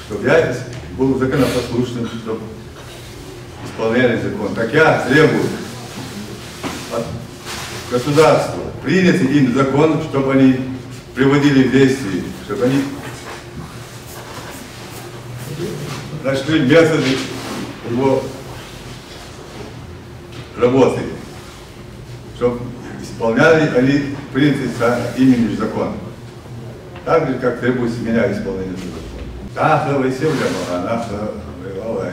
чтобы я был законопослушным, чтобы исполняли закон. Так я требую от государства принятый им закон, чтобы они приводили в действие, чтобы они нашли методы его работы, чтобы исполняли они принятый ими закон. Так же, как требуется меня исполнение закона. Тахла веселья она воевала.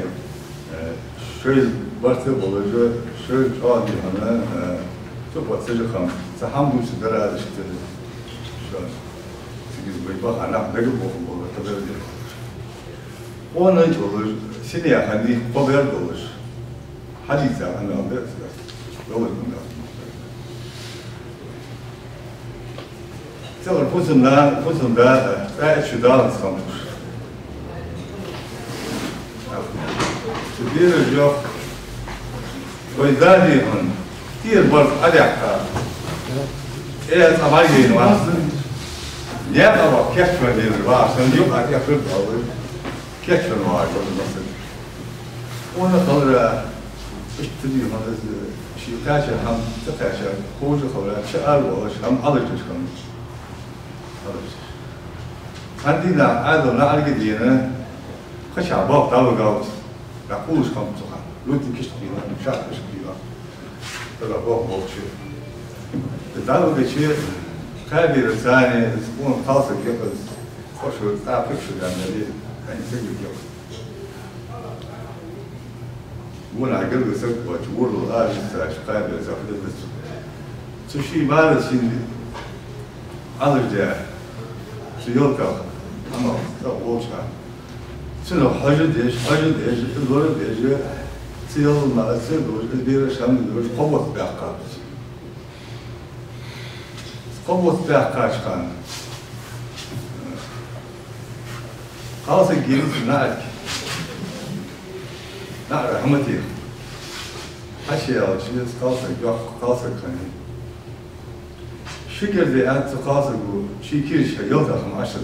Шесть барсы было же, шесть чаги она, то подсажихам. Сахам будет дорога, что сигиз бойбах, она много было, тогда делал. Он начал, семья они повернулась. Хадица она обязана, говорит мне. Целый пусть да, я чудал сам. Теперь же, войдали он, тир был аляха. Это авария не вас. Не было кешва не вас, он не был кешва был. Кешва не вас, он сказал, что ты можешь считать, что ты считаешь, хуже хуже, что алго, что हम अलग चीज़ करें. Andina ado na algedina, खचा बाप ताव गाव, ना पुरुष कम चुका, लुटी किस्त किला, शाद किस्त किला, तो ना बाप बाप चे. तो ताव के चे, काय भी रचाने, उन ताव से क्या कर, खुश हो, ताव फिक्स जाने लिए, कहीं से भी क्या. वो ना अगर वो सब कुछ वो लोग आज इस काय भी रचाने तो तो शी बार सिंधी अलग जाए. Сиделка, она лучше. Сюда хождешь, лордешь, сидел на седле, берешь, там берешь, побот пяка. Побот пякачкан. Халса гирит на рахмати. Ачиял, через халса кани. Şükürde en tıkası bu, şükür şey yok da ama aşırı.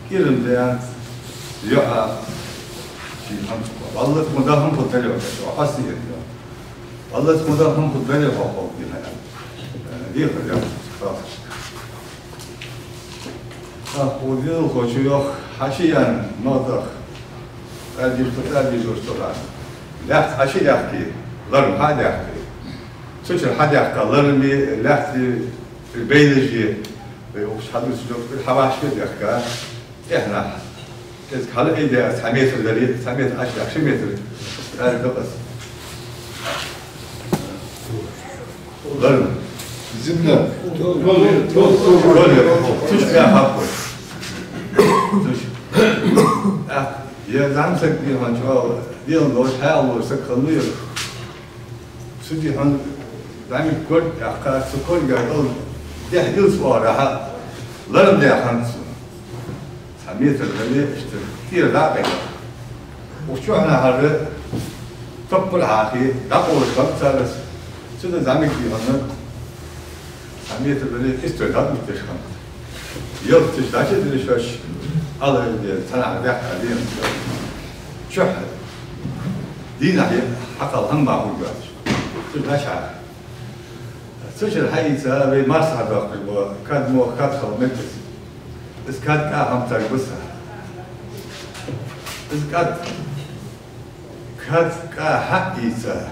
Kirimde en ya, şey Allah kumda ham kutları var, şu asli ediyor. Allah kumda ham kutları var o bir hayal. Değil mi ya? O diyor koçu yok, haşiyan, nodak. Elbir tutar bir dostlar. Left haşiyak ki, لرم حدا سوشر حدا قلرمي لحتي البيلجي وش حد الحواش كده يحكى إحنا كذا حلا إيده 900 متر دليل 910 متر هذا بس لرم Земля. توش فيها حقول توش يا زعم سكبي هون شو ديال لوش حاول سكخلوير سدي هون زعم كل أخا سكول قال ده ديال صوارها لرم ده خمس 900 غالي كثير لاعب وشو احنا هذا طب العاقي دقوا الخمسة بس سيدا زعمك في هنا 900 غالي استعداد متشخن يوم تشتاش اللي شوش الله السنة ده حاليا شو دينا هي حق الهم معقول جاش شو نشعر سجل حي سبب ما صار كان مو كان خلمتس بس كان كاهم تربصها بس كان كحقي سا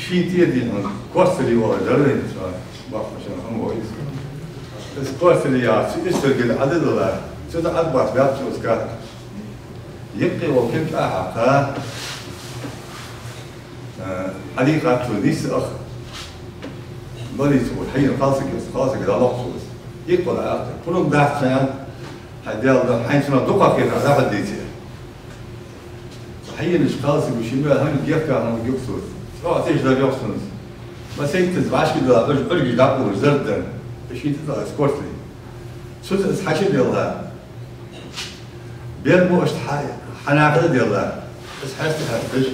شيء تيجي هون كوستلي ولا درين صار بعرف شو هم كويس بس كوستلي يا سيسترجل عدد ولا شو أكبر بيعرف شو سكات يبقي وكم كحقا حديقة تونس أخ ضلي سوى حين خاصك إذا لقصوص يقبل علاقته كلهم داخل سنة هديال حين سنة دقة كده عذاب الديتي حين الاشخاص وشيمة هم الجيكا هم الجيكسوس سواء تيجي ده جيكسوس ما سيكتز بعش كده أرجع دقوا زردا بشي تطلع سكورتلي شو تسحشي ديالها بيرمو اشت حناقل ديالها بس حاسس هالفش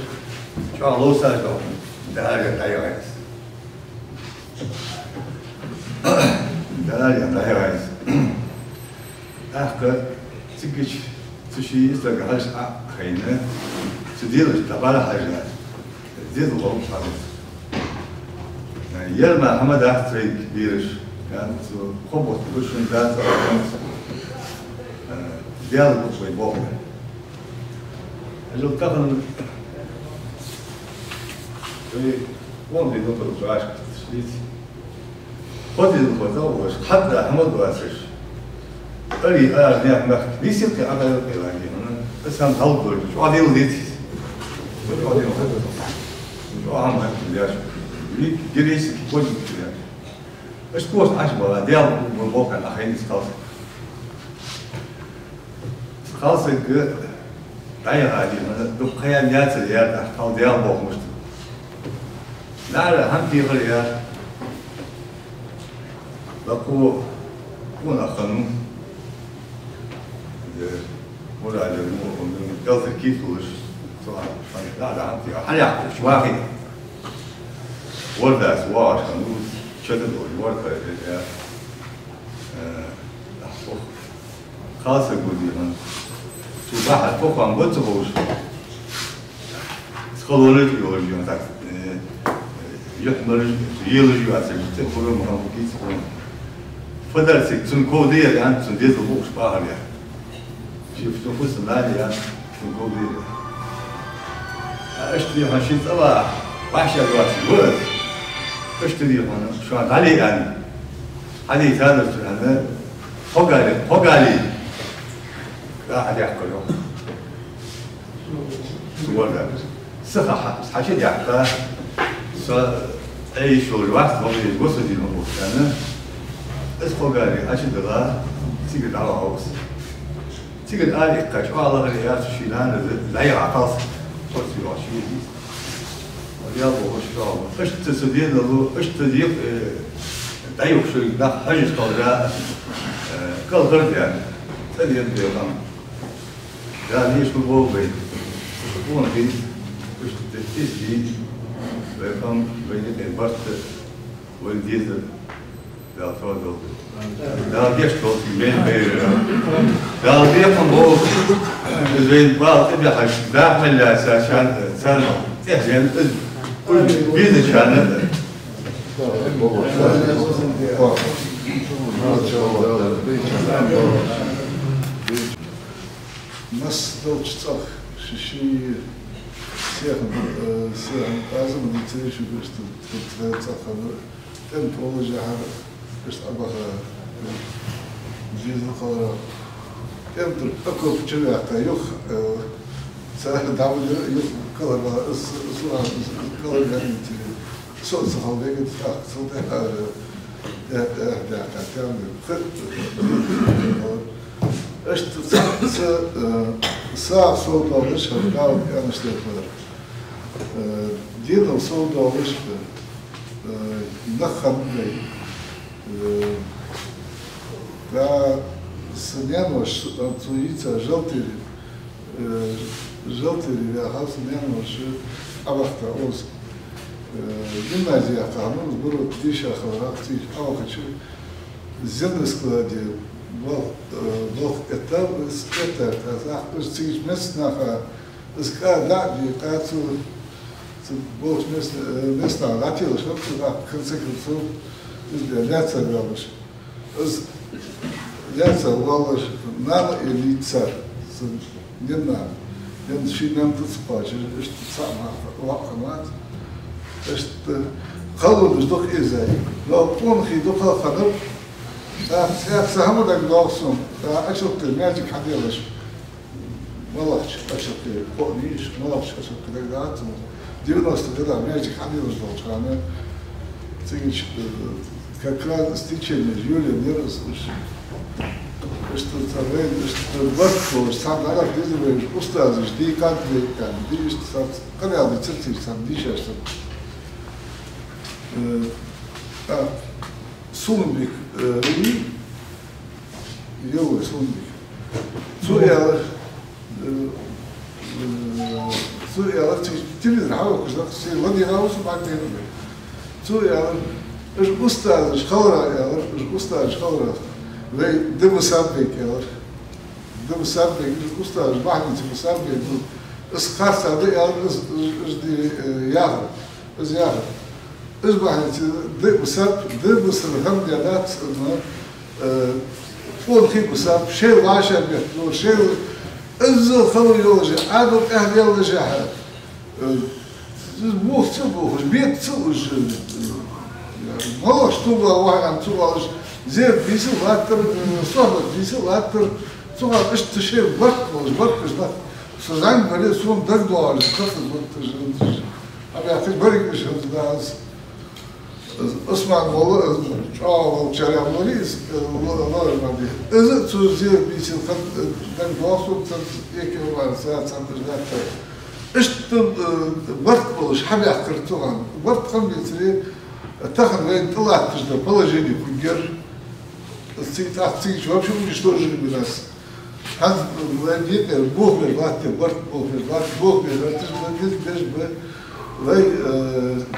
شو الله ساجد ده هذا أيوة ده يعني أيوة أخر تيجي تشي استرجعش خينة تدير تبارة حاجة تدير الغرب خالص يعني يرمى حمد أحد كبيرش كان خبط كل شيء ذات ديال بوي بوم اللي تقن وين اللي نقول جواش تشليت خذ الخطوة حتى حمد واسش أري نعم مخ ليس يبقى على القيلاني هنا بس هم هالدور شو عادي وليت شو عادي شو عم نحكي ليش جريس كل كذا إيش كوس عشبة ديال بالواقع الأخير خاصك أي هذه من دقيقة نيات اليار أو ديال بوق مشت لا هم في غير لقوا كون أخنو ولا على من قصد كيف وش سؤال لا هم في حاجة شو واحد ورد أسواق خنوس شدد ورد خاصك ودي من شو واحد فوق عم بتسويش سكولوري يورجي مثلا يحمل يلجي على سجل تقول مهم كيس فدر سكتون كودية يعني تنديز البوش باهر يعني شفتوا فوس مالي يعني تون كودية اشتري هالشيء طبعا وحشة دلوقتي ورد اشتري هون شو علي يعني علي ثاني أنا فوق علي قاعد يحكي له ولا سخة حشد يحكي أي شو الوقت ما بيجوز دي الموضوع أنا اسمه قالي أشد ذا تيجي على عوس تيجي آلي كاش الله غيرت شيلان لا يعطاس صوت في عشية دي وليابو وش قال إيش تسدين له إيش تديق دايوك شو لا حاجة قال غرد يعني تدين بيوم يعني إيش هو بين هو في إيش تسدي بيوم بين البرت والديزل لا تفضل لا بيشتغل في بين بير لا بيفهم هو زين بعض تبي حاجة لا من عشان سنة تهجن كل بيد شان нас толчцах шиши سيهم لازم نتريش باش تتخلى تم تولج على باش أبغى جيز القرار تم أكو بتشري حتى يخ سهل دعوة يخ كلر كلر يعني صوت صخب بيجي صوت ده تعمل ايش ساعة صوت وش هالقاعد أنا اشتغل دينا صوت وش نخم لي لا سنين وش تويتا جلتري يا هاس سنين وش أبغى أوز جمازية قانون برو تيشا خبرات تيش أو كشي زين سكلادي بوخ إتاب إسكتر تزاح بس تيش مسنا إسكا دعدي قاتو بوخ مسنا لاتي لشوف تزاح كنسكر صوب لاتسا بيالش لاتسا والله نام إليتسر جنان جن شيء نام تصباش إيش تصعب وقمات إيش خلوا مش دوك إزاي لو كون خي دوك خنر سهم دك دوكسون أشوف الماجيك حديرش والله أشوف قونيش والله أشوف كذا دات دينا استدلا ماجيك حديرش دوك أنا تيجي ككراد استيشن جوليا نيرس إيش تتابعين إيش تبركوا إيش صار على ديزل أستاذ إيش دي كانت كان دي إيش صار كان يعطي ترتيب صار دي شاشة سونبيك ري يو سونبيك سوريا تبي نحاول كذا تصير ودي غاوس وبعدين سوريا إيش أستاذ إيش خبره يا إيش أستاذ إيش خبره لي دم سابك يا دم سابك إيش أستاذ بعدين تبي سابك إيش خاص هذا يا إيش دي ياهر إيش ياهر إيش بعدين دم ساب هم ديالات إنه فول خيب ساب شيء عاشر بيت شيء إنزل خلوا يوجع عادوا أهل يوجعها بوخ تبوخ بيت تسوج ماش توبا واحد عم توبا زين بيسو هاتر صهر بيسو هاتر صهر إيش تشير بركش ده سزعين بري سوم دق دوار كفر بركش أبي أعطيك بريك إيش هذا اسمع والله وشارع موريس الله يرضى إذا تزيد بيسو دق دوار يك يوم ساعة سنتجات إيش بركش حبي أحكرتوها برك خم بيصير تاخذ غير طلعت تجد بالله جدي كجر تيجي شو يشتغل بالناس هذا وين البوخ بالبات برك بوخ بالبات تجبه غير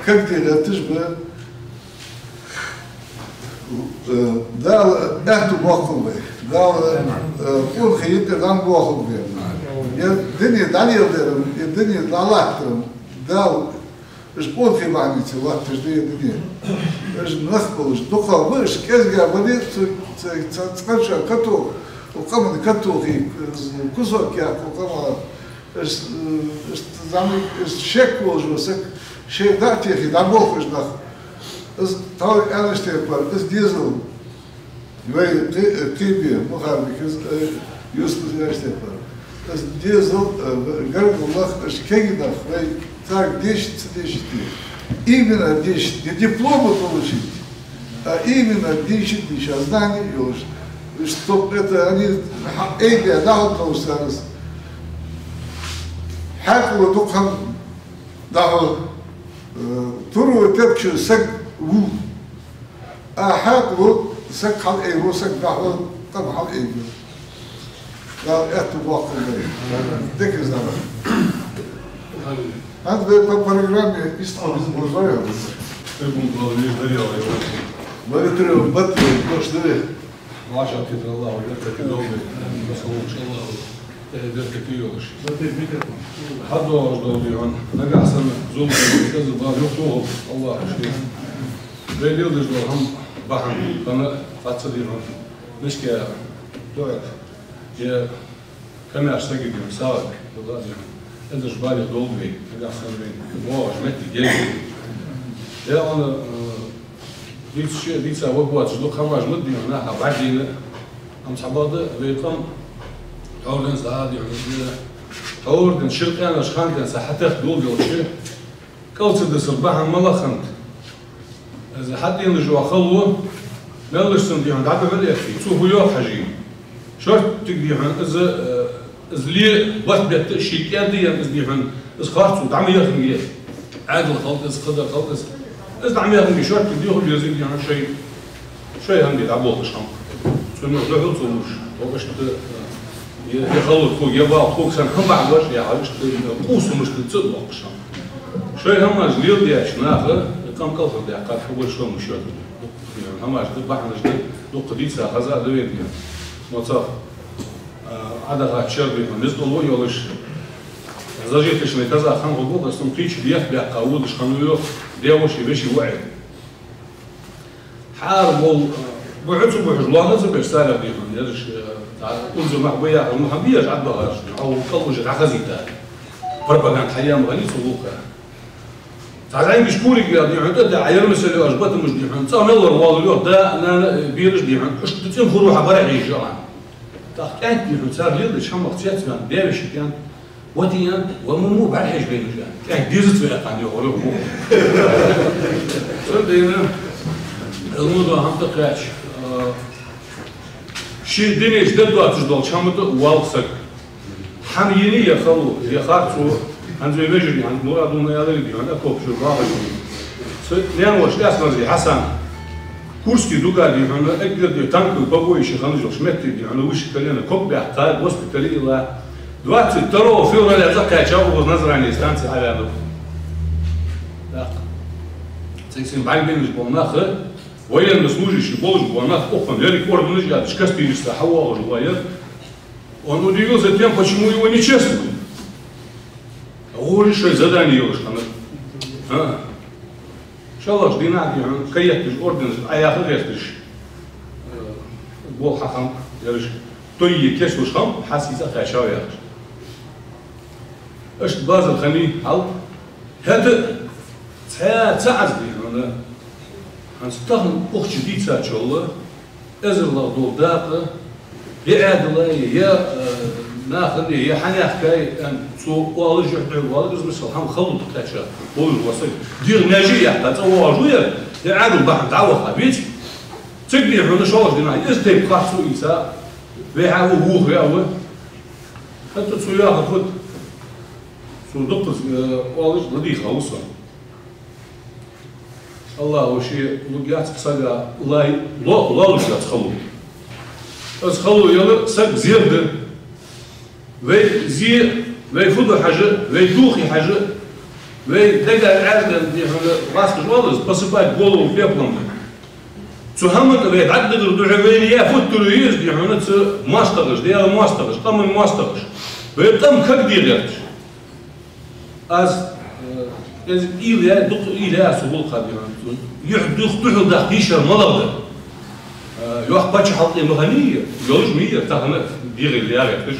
كبدي تجبه دال أهدو باخذ دال كل خيط دام باخذ يا الدنيا دالي الدنيا دالات دال إيش بود في معنيته وقت تجديد الدنيا إيش نخبل إيش دقة وإيش كذا بدي تقنش كتو وقام كتو في كسر كياك وقام إيش زعمي إيش شك وجوسك شيء ذاتي في دموع إيش نخ إيش تاوي أنا اشتغل إيش ديزل يوي تيبي مخالف إيش يوسف اشتغل إيش ديزل قرب الله إيش كيدا في так 10 именно 10 не диплома получить, а именно 10 тысяч знаний, чтобы это они эйдия дал старость. حاكوا دقهم دعوا تروا تبكي سك وو حاكوا سك حال إيرو سك دعوا طبعا حال إيرو لا أتوقع ذيك الزمان هذا بالبرنامج يستعمل بالزراير بس. تبون قاضي دريا ما يتري بطل مش دري. وعشان كتر الله وجدت كدوم بس هو إن شاء الله درك كتير وش. هذا دولي عن نجح سنة زوم كذا بار يوم الله شيء. بيليو دجوا هم بحن أنا أتصدقهم مش كيا دوت يا كم أشتكي من ساق это ж балик долгий, когда смотрим, о, жмети гель. Я он ديتش هو بوات جدو خماج مدي هنا بعدين أم صعبادة بيقام أوردن سعادي أوردن شرق أنا شخانت ساحته خدول يوشي كوت ده صباح ملخنت إذا حد ينجوا خلوه نلش سندي عند عبد الملك شوف يوم حجي شرط تقدي عن إذا لي وقت بتشي كادي إذا دي عن إذا خارج ودعم يخنيه عادل خلط إذا خدر خلط إذا عم ياخذ شوية كده هو يزيد يعني شيء هم يلعبوه قشام. سنو ده هو صوش. هو قشت يخلط فوق يبغى فوق سن هم بعد وش يعني قشت قوس مش تصدق قشام. شيء هم أجليل دي عشناها كم كلفة دي عقد حول شو مش يعني هم أجليل بحنا أجليل لو قديسة خزاء دويد يعني. مصاب عدا غاشر بيهم نزلوا يولش. زاجيت إيش نكذا خان غبوط بس نقيش ديف بيعقود إيش خانوا ديوش يبيش يوعد حاربوا بعثوا بحجلان زي برسالة بيهم يرش أنزل محبوية المحبية عدها أو كلوج عخزيتها بربعان حياة مغني صدوقها تعالين بيشكوري يا دي عند ده عيال مسألة أجبت مش دي عند صام الله والله ده أنا بيرش دي عند إيش تتم خروج عبارة عن جوان تحكي دي عند صار ليه ده شام مختيات كان ديوش كان وديان ومو بعرفش بين جان كان ديزت في الأقل يقولوا مو صدقنا الموضوع هم تقاش شيء دنيش دلوا تجدول شامته والسك حميني يخلو يخاطروا عند بيجري عند مراد وما يدري عند أكوب شو باغي صدقنا وش أسمع زي حسن كورسكي دوغا دي عند أقدر دي تانك بابوي شخانجو شمت دي عند وش كلنا كوب بيحتاج وسط كليلا دلوقتي ترى في ولا يزكى يشوفوا نظرة عن يستانس على هذا. لا. تيجي بعدين بين الجبناخ ويا المسموج يشبوج جبناخ أخن يري كور من الجاد شكستي يستحوا وجواير. وأنا ديجو زتيم почему его не чествуют. هو شو زادني يوش أنا. شالله جدينا يعني كياتش أوردن أيها غيرتش. بول حكم يرش. توي كيش وش خم حاسيسة خشاوية. اش باز الخني هل هذا ساعة دي أنا هنستخدم أخت جديد ساعة شغله إذا الله دول داقة يا الله يا ناخذ يا حنيا حكاية أن سو والله جحد والله بس مثل هم خلط تأشياء بقول الوصي دير ناجي حتى هو جوية يعادل بحث تعوض خبيث تقدر إحنا شغل جناي إستيب قاعد سوي ساعة بيعه هو غيره حتى تسويها خد صندوق والله ندي خالصا الله وشيء لقيت صجا لا وش تخلو بس خلو يلا سك زيادة وي زي وي فضل حاجة وي دوخي حاجة وي دقة عادة دي راس جوالز بس بعد قولوا في بلان تهمت وي عدد الدعوين يا فتلو يزدي حنت ما اشتغلش ديال ما اشتغلش قام ما اشتغلش ويتم كك ديالش از إلى دق إلى سبول قادران يحدث تحدث قيشة ملابد يوح بتش حط مهنية يولج مية تهنا دير اللي يعرفش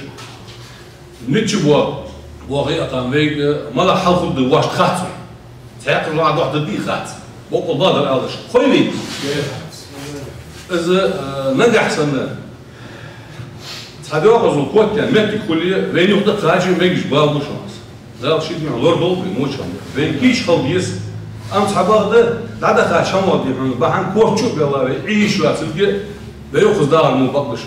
نتشبوا وغي أقامي ملا حلف الدواش خاطر تعقل واحد واحد دي خاطر بقول ضادر أولش خويلي إذا نجح سنة تحدوا قصو قوة كان متى كلية بين يخطط خارج ما يجيش بالو شانس لا شيء من لور دول بيموت شام بين كيش خلبيس أم صحابه ده لعدا خارج شام ودي من بعن كوف شوف يلا يعيش واسلقي بيأخذ دار مو بقش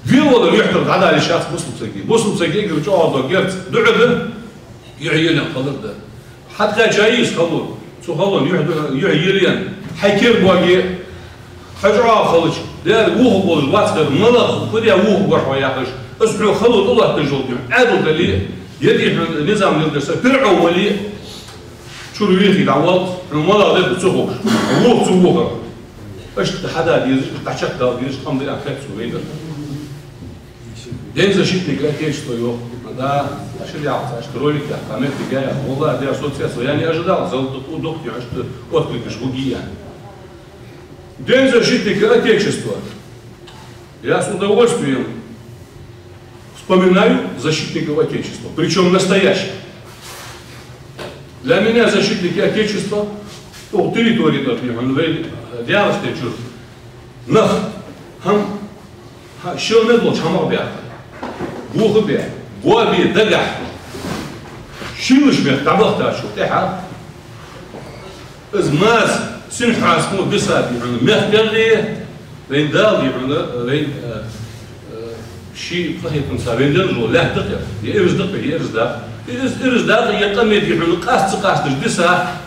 في ولا يحضر عدا على شخص بوصل سقي يقدر يقعد وقرت دعده يعينه خلر ده حتى جايز خلور شو خلون يحضر يعيرين حيكير بواقي حجرة خلش ده وهو بول واتر ملخ كده وهو بروح ياخش اسمعوا خلوا الله تجودهم عادوا اللي يدي نظام الدراسة فرعوا ولي شو ريخي دعوات الملخ ده بتسوق وهو تسوقه ايش حدا يجي تحشك ده يجي قام ده اكلت سويدا دين شيء نقرأ كيش طيوه ده عشان يعرف اشتروا لك قامت جايه والله ده اسوسياسيون يعني اجدال زلت ودك عشت وقتك مش بوجي يعني دين защитника Отечества. Я с удовольствием вспоминаю защитников Отечества, причем настоящих. Для меня защитники Отечества, территории, например, диалогия чужд. Нах, хам, что не было, чама бя, бухубя, буаби, дага. Шилыш бя, табах тачу, теха. Из нас синхас му бисаби, мягкие, рендал, рен شيء فهي تنسى بين درجة لا دقة يرز دقة يرز دقة يرز دقة يقمد يحمل قاس جدسها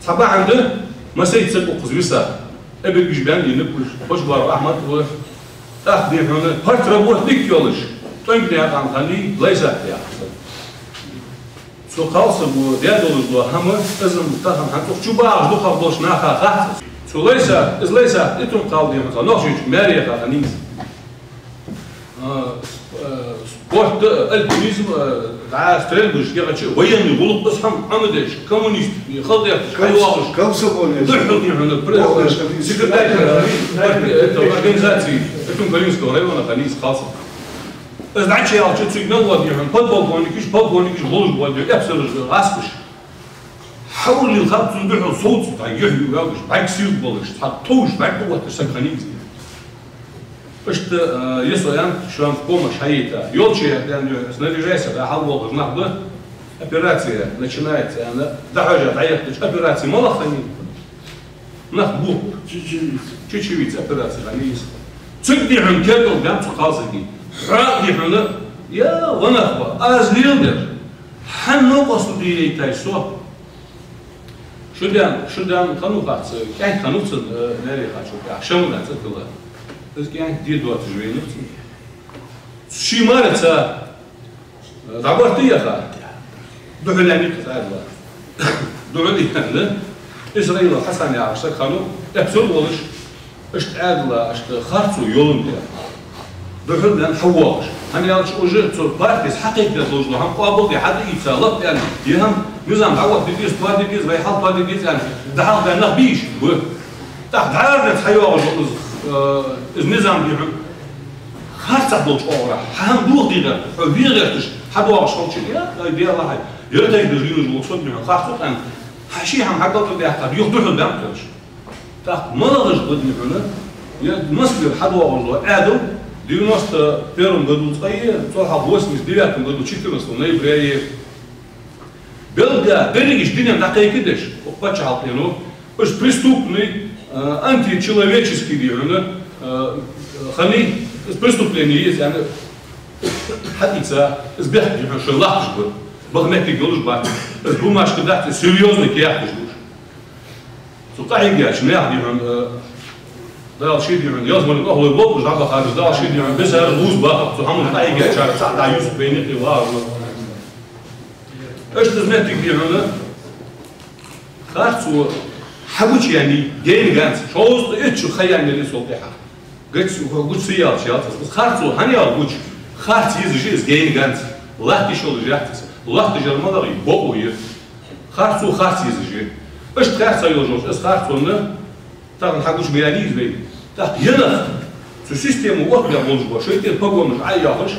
صباح عنده ما سيتسبق قزبسها أبي بيجبان ينبش خوش بار أحمد و أخذ يحمل هرت ربوه ديك يولش تنقل يا عم خلي ليس يا سو خالص بو ديادول بو هم أزم تهم هنتوخ شو بعرف دخل بوش ناخا خاص سو ليس إتون قال دي مثلا نوشيش ماريا خانيس спорт, альпинизм, стрельбы, военный, голубь, Амадеш, коммунист, халдер, комсомолец, секретарь организации Калининского района, Халис Халсов. Значит, я хочу сигнал владельцам, подполковник, голубь владельцам, я все распиш. حاول الخط يدعو صوت يحيي وياقش بعد كسير بولش حطوش بعد قوة السكرانيز اشت يسويان شو عم помощь حياته يولشي يعني снаряжайся да حاول غنах да операция начинается она дорожа доехать операция малахани нахбу чуть-чуть операция خميس تقدي عن كتل قام تقاصدي راقي هنا يا ونخبه ازليلدر حنو قصدي تايسو شدان خنوقات كان خنوقت ناري خاشو عشان لا تطلع بس كان دي دوت جوينت شي مارتا دابورتي يا خا دولاني قتال دولاني هنا اسرائيل حسن يا عشان خانو ابسول ولش اشت عادله اشت خارتو يولم دي دولان حواش هني يالش اوجه تو باركس حقيقه لوجو هم قابل حد يتصالح يعني يهم نظام عوض ديز بادي ديز بيحط بادي ديز يعني ده حال ده نخبيش تحت عارضة حيوان النظام دي خاصة بلوش أورا هم دوغ ديغا بيغيرتش حد واقع شغل شيء يا دي الله هاي يرتاي دجيل جو صد من خاصة أن حشي هم حقق ده حتى يخدح البنكش تحت ملغش قد هنا يا مسلم حد واقع عادل دي نص первым году صغير صراحة 89 году 14 ноября Белга, берегиш динем такая кидеш, почал плену, уж преступный, античеловеческий дирно, хани преступление есть, они хатица, сбег дирно, что лахш был, багметик голуш бат, с бумажкой дать серьезный кияхтиш душ. Сутаи гяч, не дирно, дал ши дирно, я звоню, ох вы бог, жаба харис, дал ши дирно, без луз бах, сухаму таи гяч, да юсуп бейнит и лавно. ايش تزمتك بيعنا خارصو حبوش يعني جين جانس شوز اتشو خيال اللي صوتها قلت قلت سيال شيال بس خارصو هني قلت خارص يزجيز جين جانس الله تشول جاتس الله تجرمضري بوبوي خارصو خارص يزجي ايش تخارص يوجوش اس خارصونا تاع حبوش بيانيز بي تاع هنا سو سيستم وقت يا بولجوا شو يتي بقومش عياخش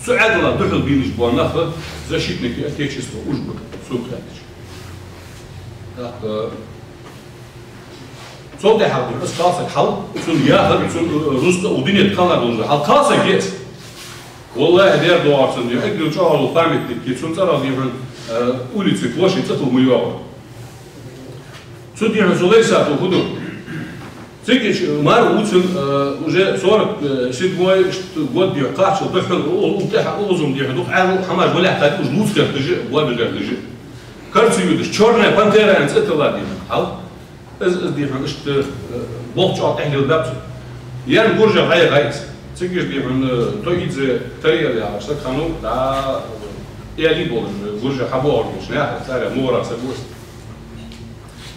سعد الله دخل بينش بوانخه защитники Отечества, Ужбек, Сухатич. Так, صوتي حاضر بس خاصك حل تون ياخذ تون رزق ودنيا تقلق رزق حل خاصك جيت والله دير دوار تون يأكل شهر وقامت كي تون ترى ديفن أوليتي بوشي تطل مليار تون ديفن زوليسات وخدو تيجي مار وتون уже 47 год дир قاعد بحر وبتاع أوزم دير دوك عامل حماش ولا حتى وش نوت كرت لجي ولا بجر لجي كرت يودش شورنا بانتيرا أنت تطلع دير حال از دير اشت بوق شو تحلي الباب يعني برجع غير غير تيجي دير تويد تريا يا عشان خانو دا يالي بول برجع حبور مش ناحية سارة مورا سبوس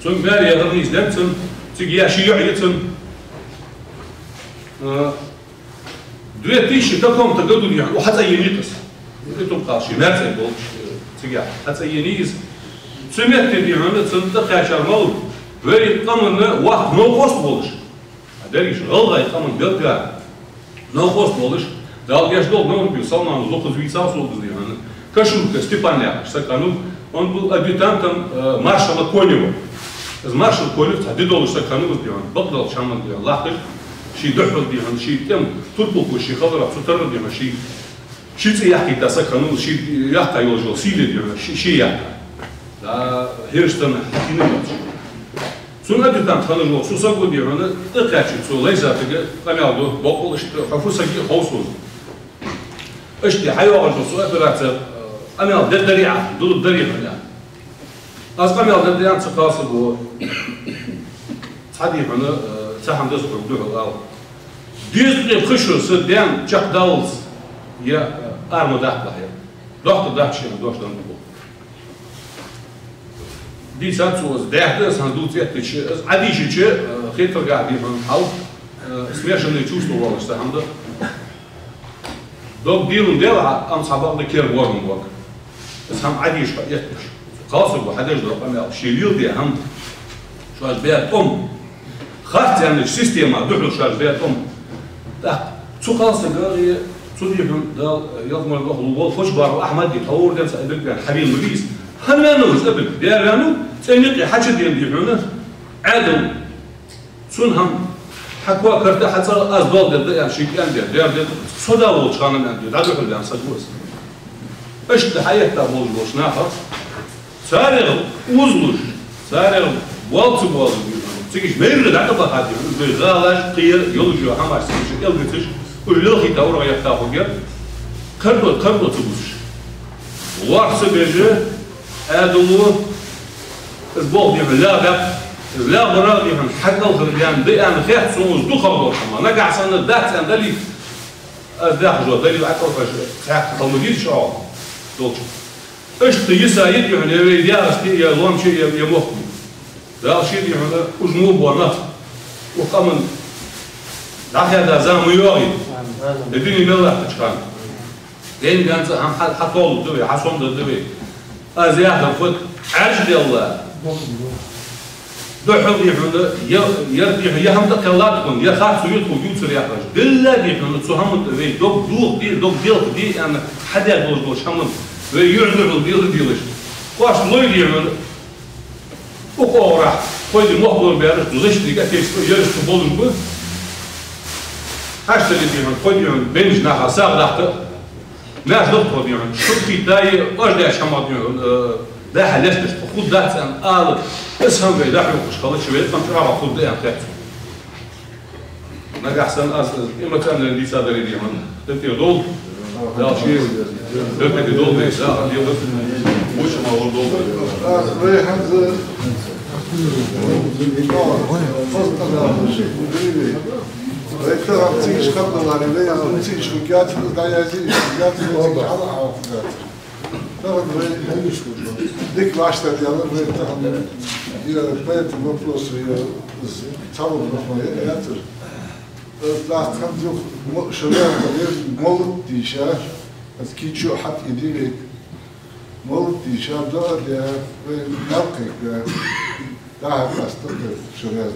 ثم ماري غرنيز دمتم تيجي يا شيوعيتم 2000 каком-то году وحتى ينيتس это قاشي مرتين بولش تيجي حتى ينيز سمعت بيعنا تصدق يا شرمول وريد قمنا واحد نوقص بولش هذاش غلغة قمن بلقى نوقص بولش Dal yaş dol ne oluyor? Salman 9 Vitsal oldu yani. Kaşulka Stepanyak Sakanu он был адъютантом маршала Конева. Из маршала Конева тадид oldu Sakanu diyor. Bakdal şamın diyor. Lahır şey döhbel diyor. Şey tem Turpulku şey xalara tutar diyor. Şey yahki da Sakanu şey yahka yolcu sile diyor. Şey yahka. Da Hirsch'tan hakini var. Sonra adjutant tanır o susak diyor. Onu tıkaçın solay zaten. Kamyaldo bokul işte hafusaki hausul. İşte hayvan olsun operasyon أميال ده الدريعة دول الدريعة يعني أصلا أميال ده الدريعة تقاس بو صحدي هنا سهم ده سكر بدوه الأول ديز بخشوا صدام جاك داولز يا أرمو ده بحيا ضغط ده شيء دوش ده نبو دي سانسوز ده ساندوت يتش عادي شيء خير قاعدين أو смешанные чувства والله استهم ده دوك ديرون ديل أم صحابة كير وارم وق بس هم عادي شو يتش خلاص هو حداش ده رقم شيليل دي هم شو أشبيات خاصة يعني السيستم دخل شو أشبيات ده شو خلاص قال شو ديهم ده يضمن الله الوال خوش بار أحمد يطور ده سأبك يعني حبيب مبيس هم لا نوز أبك ده رانو سنقي حاجة ديهم عادل سنهم حكوا كرتا حتى أزداد ده يعني شيء كان ده صدا وش كانوا عندي ده دخل يعني صدقوس إيش تحية تابوز وش نافع سارع وزلش سارع والت تيجي مير ده كده حاجة بغلاش قير يلجوا حماس تيجي يلقتش وللخي تورا يفتحوا جر كردو تبوش وارس بيجي أدلو البول يعمل لا مراد يهم حتى الغريان ده أنا خير سومز دو خبر كمان نجع سنة ده أنا دلي ده جو دلي أكثر فش خلنا شو دوش إيش تيسايد يعني يا أستي يا لون شيء يا مخم ده شيء يعني أجنوب ونف وكمان ده هذا زمان يوعي الدنيا ملا تشكان لين كان هم حطول دوي حصون دوي أزياء فوت عجل الله دحوم يحنا يرتيح يهم تكلاتكم يا خاص يدخل يوصل يا خرج بالله يحنا تسهم دوي دوق دي أنا حدا دوش هم ويعمل ديلش واش لوي يعمل وقورة خوي المخبر بيعرف دوزش دي كيف يرش تبولن بو هاش تلي يعمل خوي يعمل بينج ناخا ساق لحظة ناس دكتور يعمل شو في تاي واش ده شمال يعمل ده حلشتش خود ده سام اسهم بيدحوا مش خلاص شوية فانترا خود ده انت نجح أحسن إما كان اللي صادر لي من ده دول لا شيء ده دول بس لا مش ما هو دول رايح هذا ريت تيجي خبر على ليه أنا تيجي وقعت ده يجي وقعت على عافية ديك باشتا ديالنا بغيت بغيت вопрос цалу профмаятор пластхан дюх шоря молод диша аз кичу хат идили молод диша да я навкай да пласта шоря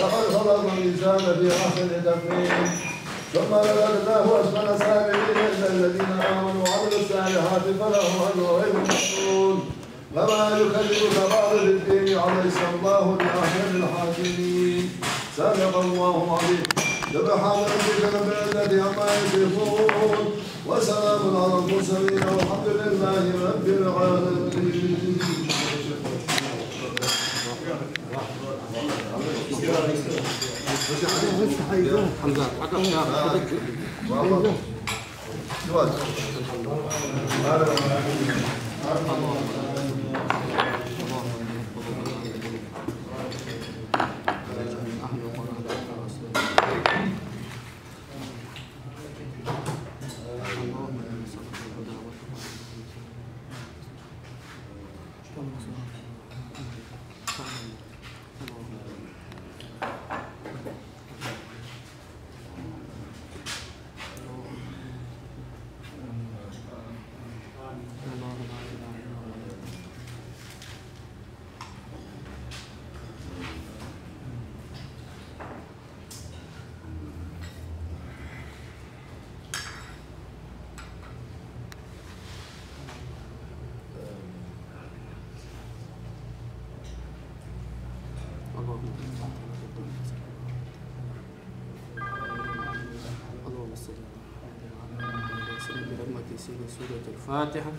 ولقد خلقنا الإنسان في أحسن تقويم ثم رددناه أسفل سافلين إلا الذين آمنوا وعملوا الصالحات فلهم أجر غير ممنون وما يكلمك بعد بالدين أليس الله بأحسن الحاكمين صدق الله العظيم سبحان ربك رب العزة عما يصفون وسلام على المرسلين والحمد لله رب العالمين. اللهم صل على سيدنا برحمة سورة الفاتحة.